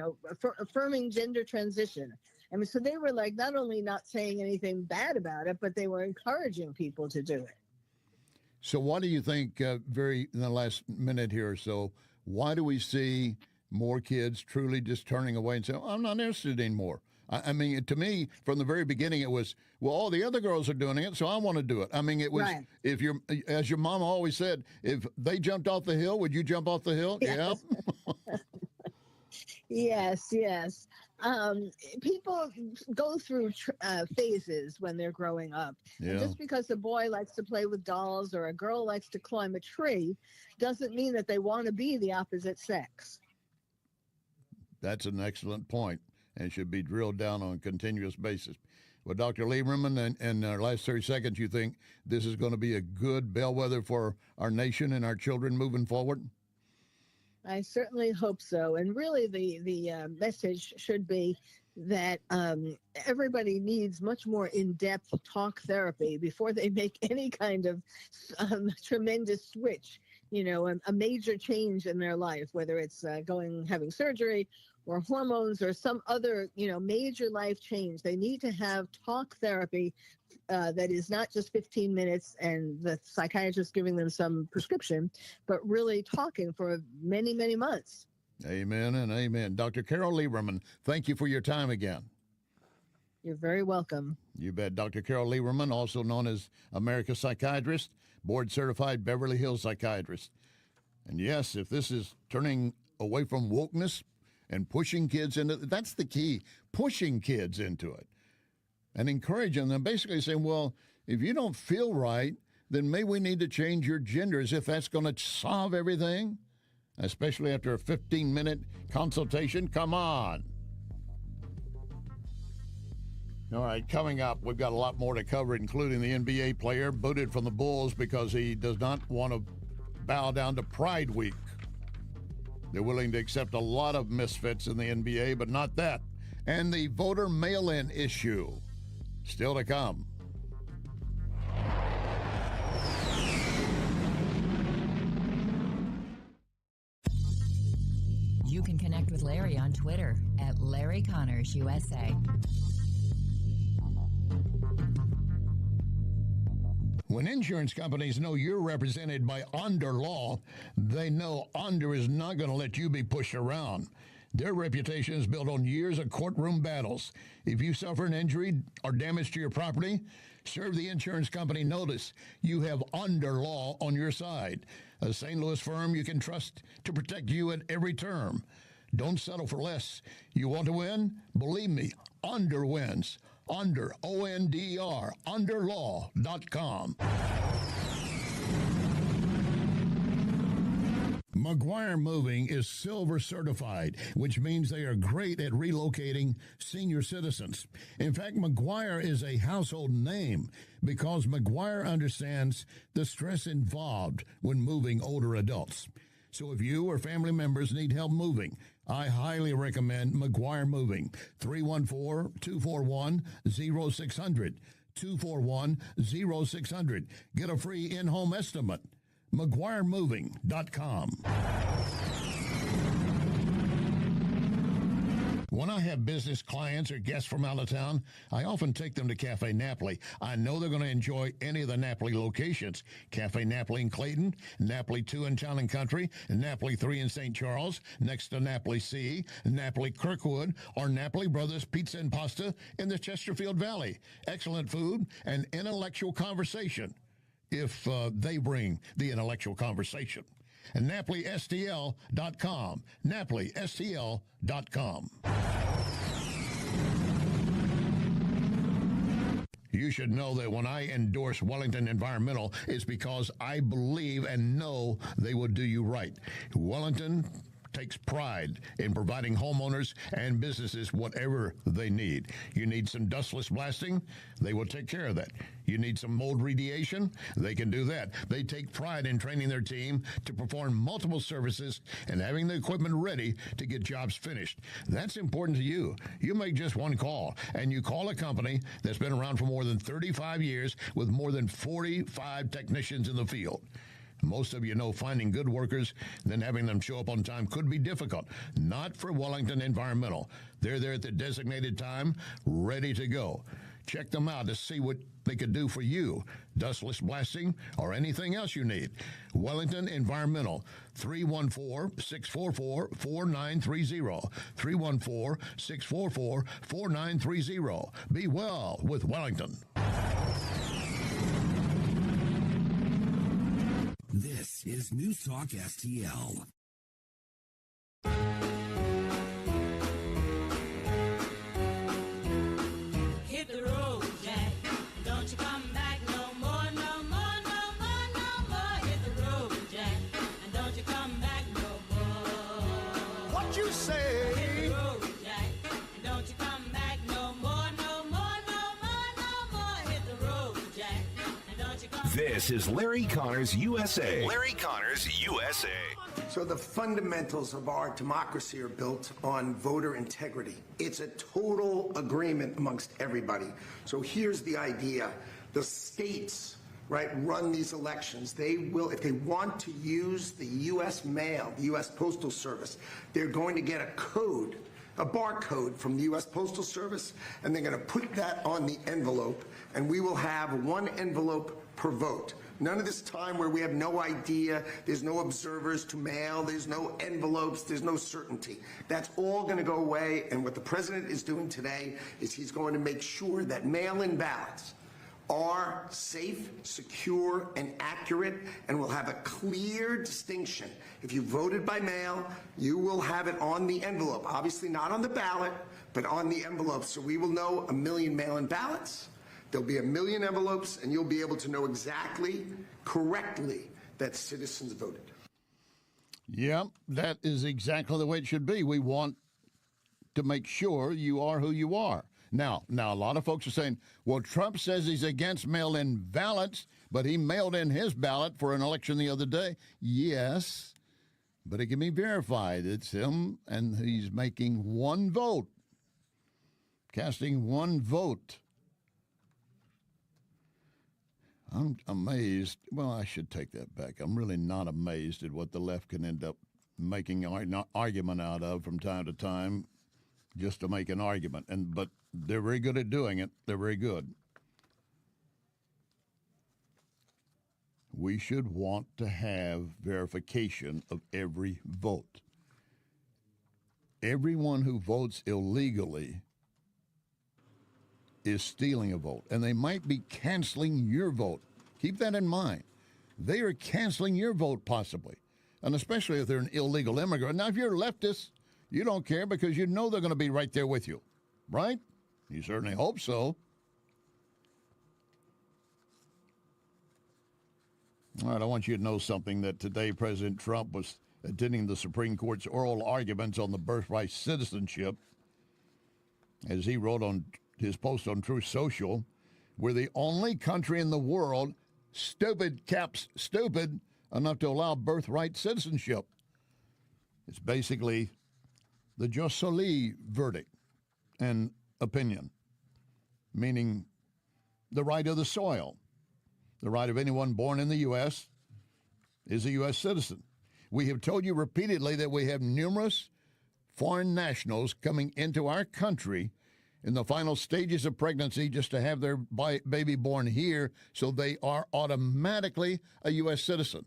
affirming gender transition. I mean, so they were not only not saying anything bad about it, but they were encouraging people to do it. So what do you think, in the last minute here or so, why do we see more kids truly just turning away and saying, I'm not interested anymore? I mean, to me, from the very beginning, it was, well, all the other girls are doing it, so I want to do it. I mean, it was, as your mom always said, if they jumped off the hill, would you jump off the hill? Yes. Yeah. Yes. People go through phases when they're growing up. Yeah. And just because a boy likes to play with dolls or a girl likes to climb a tree doesn't mean that they want to be the opposite sex. That's an excellent point and should be drilled down on a continuous basis. Well, Dr. Lieberman, in our last 30 seconds, you think this is going to be a good bellwether for our nation and our children moving forward? I certainly hope so. And really, the message should be that everybody needs much more in-depth talk therapy before they make any kind of tremendous switch, a major change in their life, whether it's having surgery or hormones or some other, major life change. They need to have talk therapy that is not just 15 minutes and the psychiatrist giving them some prescription, but really talking for many, many months. Amen and amen. Dr. Carol Lieberman, thank you for your time again. You're very welcome. You bet. Dr. Carol Lieberman, also known as America's Psychiatrist, board-certified Beverly Hills psychiatrist. And yes, if this is turning away from wokeness and pushing kids into it, that's the key, pushing kids into it and encouraging them, basically saying, well, if you don't feel right, then maybe we need to change your gender, as if that's going to solve everything. Especially after a 15-minute consultation. Come on. All right, coming up, we've got a lot more to cover, including the NBA player booted from the Bulls because he does not want to bow down to Pride Week. They're willing to accept a lot of misfits in the NBA, but not that. And the voter mail-in issue. Still to come. You can connect with Larry on Twitter at Larry Connors USA. When insurance companies know you're represented by Onder Law, they know Onder is not going to let you be pushed around. Their reputation is built on years of courtroom battles. If you suffer an injury or damage to your property, serve the insurance company notice. You have Onder Law on your side. A St. Louis firm you can trust to protect you at every term. Don't settle for less. You want to win? Believe me, Onder wins. Onder, O-N-D-R, underlaw.com. McGuire Moving is Silver certified, which means they are great at relocating senior citizens. In fact, McGuire is a household name because McGuire understands the stress involved when moving older adults. So if you or family members need help moving, I highly recommend McGuire Moving. 314-241-0600. 241-0600. Get a free in-home estimate. McGuireMoving.com. When I have business clients or guests from out of town, I often take them to Cafe Napoli. I know they're going to enjoy any of the Napoli locations. Cafe Napoli in Clayton, Napoli 2 in Town and Country, Napoli 3 in St. Charles, next to Napoli C, Napoli Kirkwood, or Napoli Brothers Pizza and Pasta in the Chesterfield Valley. Excellent food and intellectual conversation, if they bring the intellectual conversation. And NapoliSTL.com. NapoliSTL.com. You should know that when I endorse Wellington Environmental, it's because I believe and know they will do you right. Wellington takes pride in providing homeowners and businesses whatever they need. You need some dustless blasting, they will take care of that. You need some mold remediation, they can do that. They take pride in training their team to perform multiple services and having the equipment ready to get jobs finished. That's important to you. You make just one call, and you call a company that's been around for more than 35 years with more than 45 technicians in the field. Most of you know finding good workers, then having them show up on time could be difficult. Not for Wellington Environmental. They're there at the designated time, ready to go. Check them out to see what they could do for you. Dustless blasting or anything else you need. Wellington Environmental, 314-644-4930. 314-644-4930. Be well with Wellington. This is News Talk STL. Hit the road, Jack. Don't you come back no more, no more, no more, no more. Hit the road, Jack. And don't you come back no more. What you say? Hit the road, This is Larry Connors USA. Larry Connors USA. So the fundamentals of our democracy are built on voter integrity. It's a total agreement amongst everybody. So here's the idea. The states, right, run these elections. They will, if they want to use the U.S. mail, the U.S. Postal Service, they're going to get a code, a barcode from the U.S. Postal Service, and they're going to put that on the envelope, and we will have one envelope per vote. None of this time where we have no idea, there's no observers to mail, there's no envelopes, there's no certainty. That's all going to go away, and what the president is doing today is he's going to make sure that mail-in ballots are safe, secure, and accurate, and will have a clear distinction. If you voted by mail, you will have it on the envelope. Obviously not on the ballot, but on the envelope. So we will know 1 million mail-in ballots. There'll be 1 million envelopes, and you'll be able to know exactly, correctly, that citizens voted. Yeah, that is exactly the way it should be. We want to make sure you are who you are. Now, a lot of folks are saying, well, Trump says he's against mail-in ballots, but he mailed in his ballot for an election the other day. Yes, but it can be verified. It's him, and he's making one vote, casting one vote. I'm amazed. Well, I should take that back. I'm really not amazed at what the left can end up making an argument out of from time to time just to make an argument. But they're very good at doing it. They're very good. We should want to have verification of every vote. Everyone who votes illegally is stealing a vote, and they might be canceling your vote. Keep that in mind. They are canceling your vote possibly, and especially if they're an illegal immigrant. Now, if you're a leftist, you don't care because you know they're going to be right there with you, right? You certainly hope so. All right, I want you to know something, that today President Trump was attending the Supreme Court's oral arguments on the birthright citizenship. As he wrote on his post on Truth Social, we're the only country in the world, stupid caps stupid, enough to allow birthright citizenship. It's basically the Jus Soli verdict and opinion, meaning the right of the soil. The right of anyone born in the U.S. is a U.S. citizen. We have told you repeatedly that we have numerous foreign nationals coming into our country in the final stages of pregnancy just to have their baby born here, so they are automatically a U.S. citizen.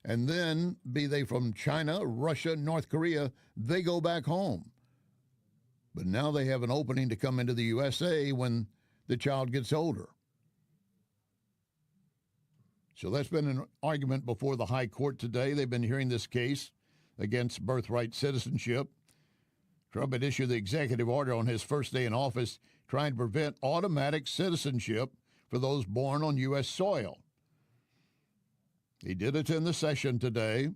And then, be they from China, Russia, North Korea, they go back home. But now they have an opening to come into the USA when the child gets older. So that's been an argument before the High Court today. They've been hearing this case against birthright citizenship. Trump had issued the executive order on his first day in office trying to prevent automatic citizenship for those born on U.S. soil. He did attend the session today.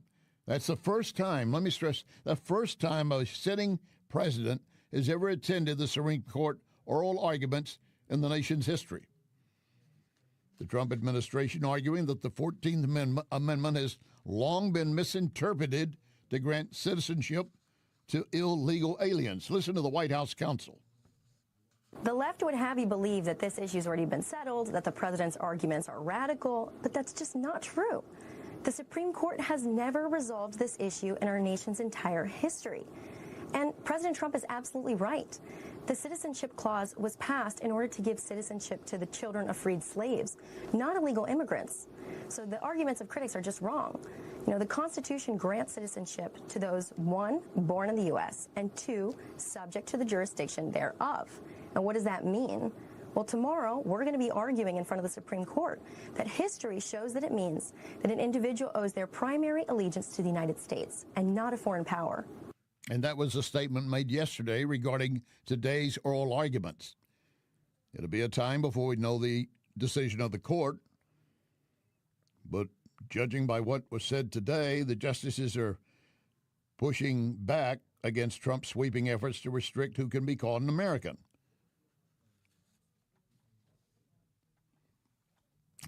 That's the first time, let me stress, the first time a sitting president has ever attended the Supreme Court oral arguments in the nation's history. The Trump administration arguing that the 14th Amendment has long been misinterpreted to grant citizenship to illegal aliens. Listen to the White House counsel. The left would have you believe that this issue's already been settled, that the president's arguments are radical, but that's just not true. The Supreme Court has never resolved this issue in our nation's entire history. And President Trump is absolutely right. The Citizenship Clause was passed in order to give citizenship to the children of freed slaves, not illegal immigrants. So the arguments of critics are just wrong. You know, the Constitution grants citizenship to those, 1, born in the U.S., and 2, subject to the jurisdiction thereof. And what does that mean? Well, tomorrow, we're going to be arguing in front of the Supreme Court that history shows that it means that an individual owes their primary allegiance to the United States and not a foreign power. And that was a statement made yesterday regarding today's oral arguments. It'll be a time before we know the decision of the court. But judging by what was said today, the justices are pushing back against Trump's sweeping efforts to restrict who can be called an American.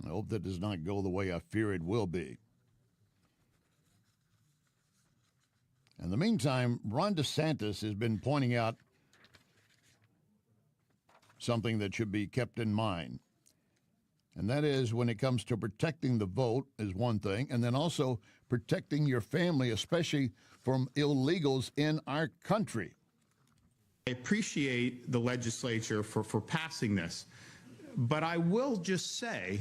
I hope that does not go the way I fear it will be. In the meantime, Ron DeSantis has been pointing out something that should be kept in mind. And that is, when it comes to protecting the vote is one thing, and then also protecting your family, especially from illegals in our country. I appreciate the legislature for passing this, but I will just say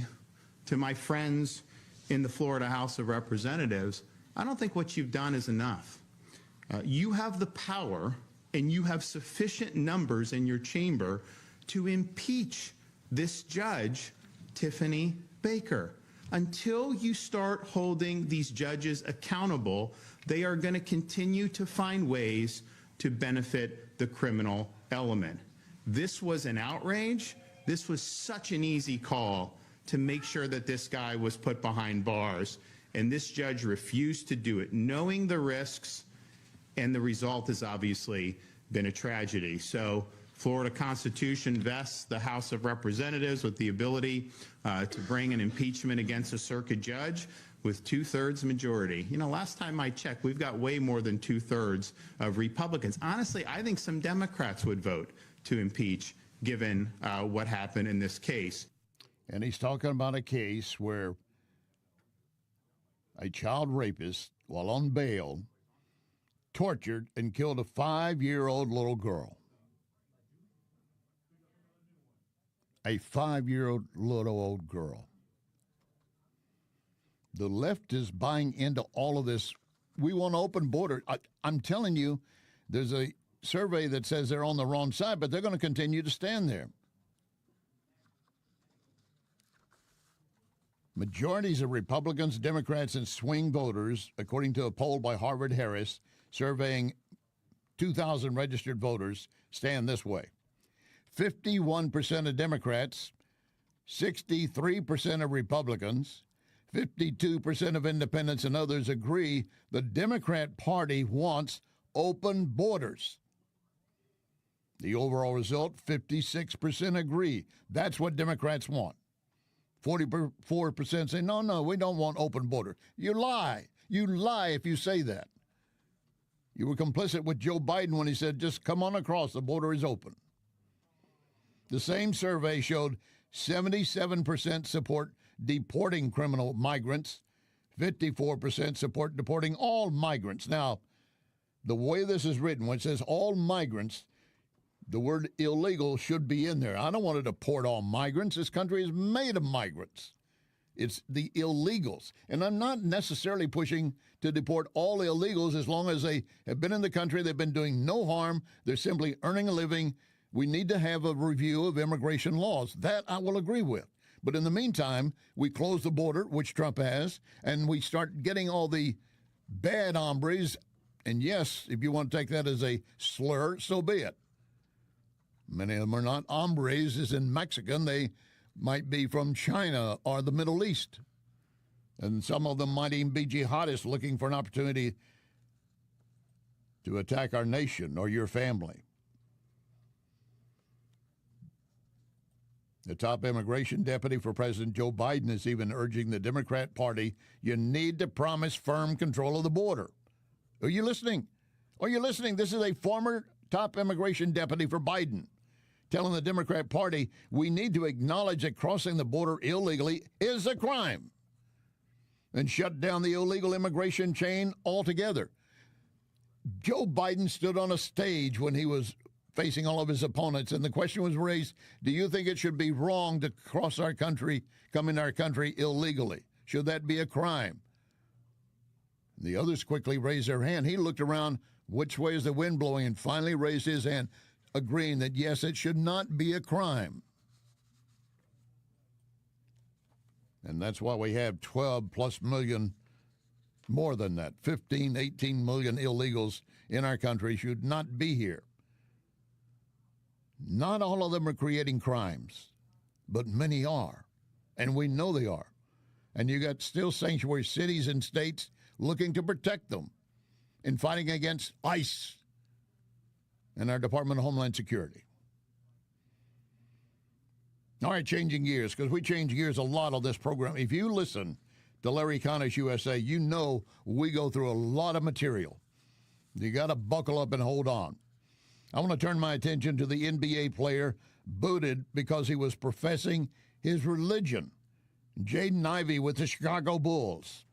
to my friends in the Florida House of Representatives, I don't think what you've done is enough. You have the power and you have sufficient numbers in your chamber to impeach this judge, Tiffany Baker. Until you start holding these judges accountable, they are going to continue to find ways to benefit the criminal element. This was an outrage. This was such an easy call to make sure that this guy was put behind bars, and this judge refused to do it, knowing the risks, and the result has obviously been a tragedy. So Florida Constitution vests the House of Representatives with the ability to bring an impeachment against a circuit judge with 2/3 majority. You know, last time I checked, we've got way more than 2/3 of Republicans. Honestly, I think some Democrats would vote to impeach, given what happened in this case. And he's talking about a case where a child rapist, while on bail, tortured and killed a 5-year-old little girl. A 5-year-old little old girl. The left is buying into all of this. We want open border. I'm telling you, there's a survey that says they're on the wrong side, but they're going to continue to stand there. Majorities of Republicans, Democrats, and swing voters, according to a poll by Harvard-Harris, surveying 2,000 registered voters, stand this way. 51% of Democrats, 63% of Republicans, 52% of independents and others agree the Democrat Party wants open borders. The overall result, 56% agree. That's what Democrats want. 44% say, no, we don't want open border. You lie. You lie if you say that. You were complicit with Joe Biden when he said, just come on across, the border is open. The same survey showed 77% support deporting criminal migrants, 54% support deporting all migrants. Now, the way this is written, when it says all migrants, the word illegal should be in there. I don't want to deport all migrants. This country is made of migrants. It's the illegals. And I'm not necessarily pushing to deport all illegals as long as they have been in the country, they've been doing no harm, they're simply earning a living. We need to have a review of immigration laws. That I will agree with. But in the meantime, we close the border, which Trump has, and we start getting all the bad hombres. And yes, if you want to take that as a slur, so be it. Many of them are not hombres, as in Mexican. They might be from China or the Middle East. And some of them might even be jihadists looking for an opportunity to attack our nation or your family. The top immigration deputy for President Joe Biden is even urging the Democrat Party, you need to promise firm control of the border. Are you listening? Are you listening? This is a former top immigration deputy for Biden telling the Democrat Party, we need to acknowledge that crossing the border illegally is a crime and shut down the illegal immigration chain altogether. Joe Biden stood on a stage when he was facing all of his opponents, and the question was raised, do you think it should be wrong to cross our country, come in our country illegally? Should that be a crime? The others quickly raised their hand. He looked around, which way is the wind blowing, and finally raised his hand, agreeing that, yes, it should not be a crime. And that's why we have 12+ million, more than that, 15, 18 million illegals in our country should not be here. Not all of them are creating crimes, but many are, and we know they are. And you got still sanctuary cities and states looking to protect them in fighting against ICE and our Department of Homeland Security. All right, changing gears, because we change gears a lot on this program. If you listen to Larry Connors USA, you know we go through a lot of material. You got to buckle up and hold on. I want to turn my attention to the NBA player booted because he was professing his religion. Jaden Ivey with the Chicago Bulls.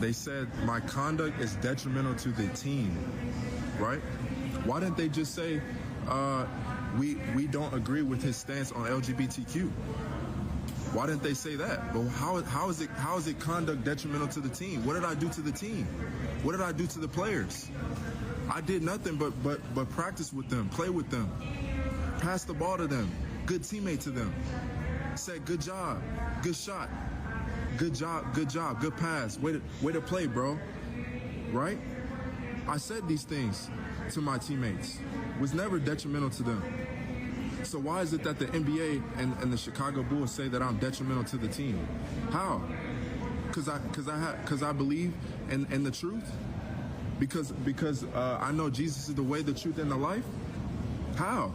They said my conduct is detrimental to the team, right? Why didn't they just say we don't agree with his stance on LGBTQ? Why didn't they say that? But how is it conduct detrimental to the team? What did I do to the team? What did I do to the players? I did nothing but practice with them, play with them, pass the ball to them, good teammate to them. Said good job, good shot, good job, good pass, way to play, bro. Right? I said these things to my teammates. Was never detrimental to them. So why is it that the NBA and the Chicago Bulls say that I'm detrimental to the team? How? Because I believe in the truth. Because I know Jesus is the way, the truth, and the life. How?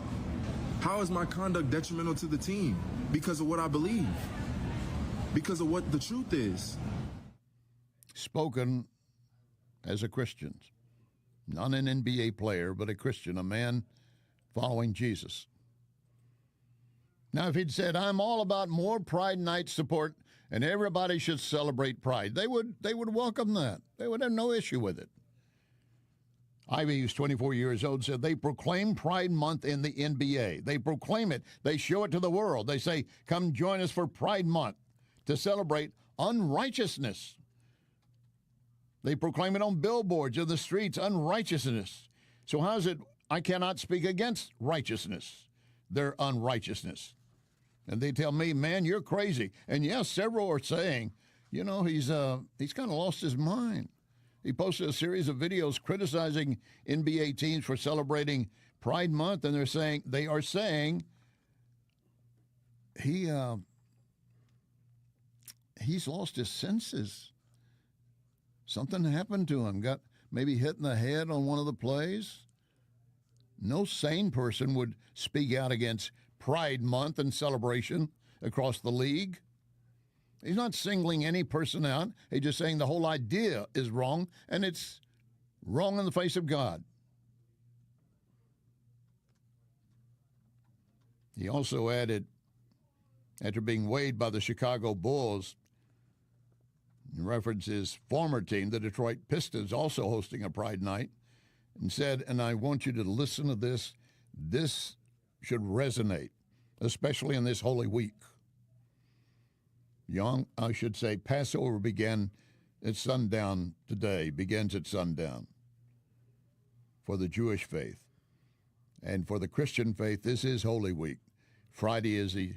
How is my conduct detrimental to the team? Because of what I believe. Because of what the truth is. Spoken as a Christian. Not an NBA player, but a Christian, a man following Jesus. Now, if he'd said, I'm all about more Pride Night support and everybody should celebrate Pride, they would welcome that. They would have no issue with it. Ivy, who's 24 years old, said they proclaim Pride Month in the NBA. They proclaim it. They show it to the world. They say, come join us for Pride Month to celebrate unrighteousness. They proclaim it on billboards in the streets, unrighteousness. So how is it I cannot speak against righteousness, their unrighteousness? And they tell me, man, you're crazy. And yes, several are saying, you know, he's kind of lost his mind. He posted a series of videos criticizing NBA teams for celebrating Pride Month, and they are saying he's lost his senses. Something happened to him. Got maybe hit in the head on one of the plays. No sane person would speak out against Pride Month and celebration across the league. He's not singling any person out. He's just saying the whole idea is wrong, and it's wrong in the face of God. He also added, after being weighed by the Chicago Bulls, in reference to his former team, the Detroit Pistons, also hosting a Pride Night, and said, and I want you to listen to this, this should resonate, especially in this Holy Week. Passover began at sundown today, begins at sundown for the Jewish faith. And for the Christian faith, this is Holy Week. Friday is the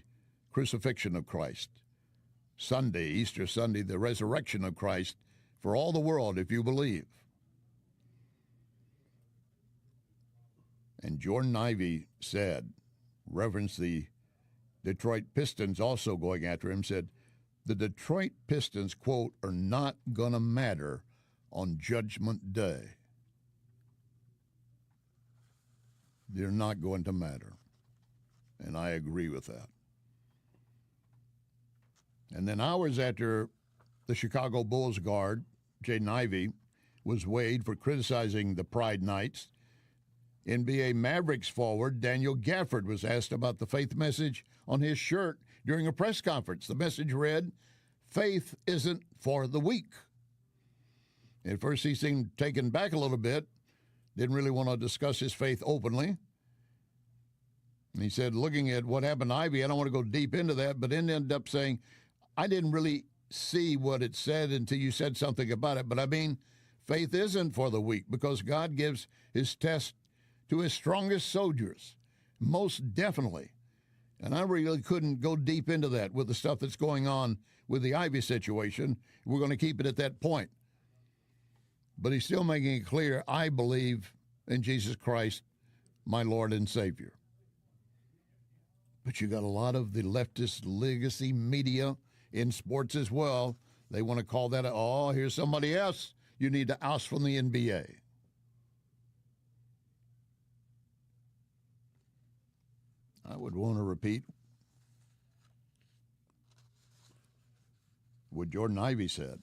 crucifixion of Christ. Sunday, Easter Sunday, the resurrection of Christ for all the world, if you believe. And Jordan Ivey said, referenced the Detroit Pistons also going after him, said, the Detroit Pistons, quote, are not going to matter on Judgment Day. They're not going to matter. And I agree with that. And then hours after the Chicago Bulls guard, Jaden Ivey, was weighed for criticizing the Pride Nights, NBA Mavericks forward Daniel Gafford was asked about the faith message on his shirt during a press conference. The message read, faith isn't for the weak. At first he seemed taken back a little bit, didn't really want to discuss his faith openly. And he said, looking at what happened to Ivey, I don't want to go deep into that, but then ended up saying, I didn't really see what it said until you said something about it. But I mean, faith isn't for the weak because God gives his test to his strongest soldiers, most definitely. And I really couldn't go deep into that with the stuff that's going on with the Ivy situation. We're going to keep it at that point. But he's still making it clear, I believe in Jesus Christ, my Lord and Savior. But you got a lot of the leftist legacy media in sports as well. They want to call that, here's somebody else you need to oust from the NBA. I would want to repeat what Jordan Ivey said.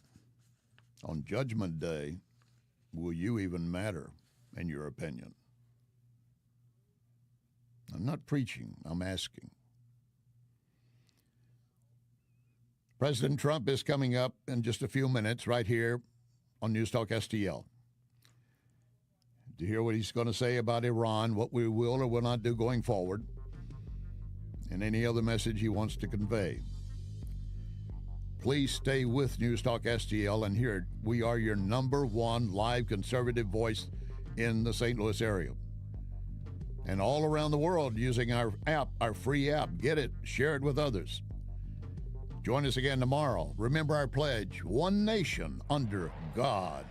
On Judgment Day, will you even matter, in your opinion? I'm not preaching, I'm asking. President Trump is coming up in just a few minutes right here on News Talk STL. To hear what he's going to say about Iran, what we will or will not do going forward, and any other message he wants to convey. Please stay with News Talk STL and hear it. We are your #1 live conservative voice in the St. Louis area. And all around the world using our app, our free app. Get it, share it with others. Join us again tomorrow. Remember our pledge, one nation under God.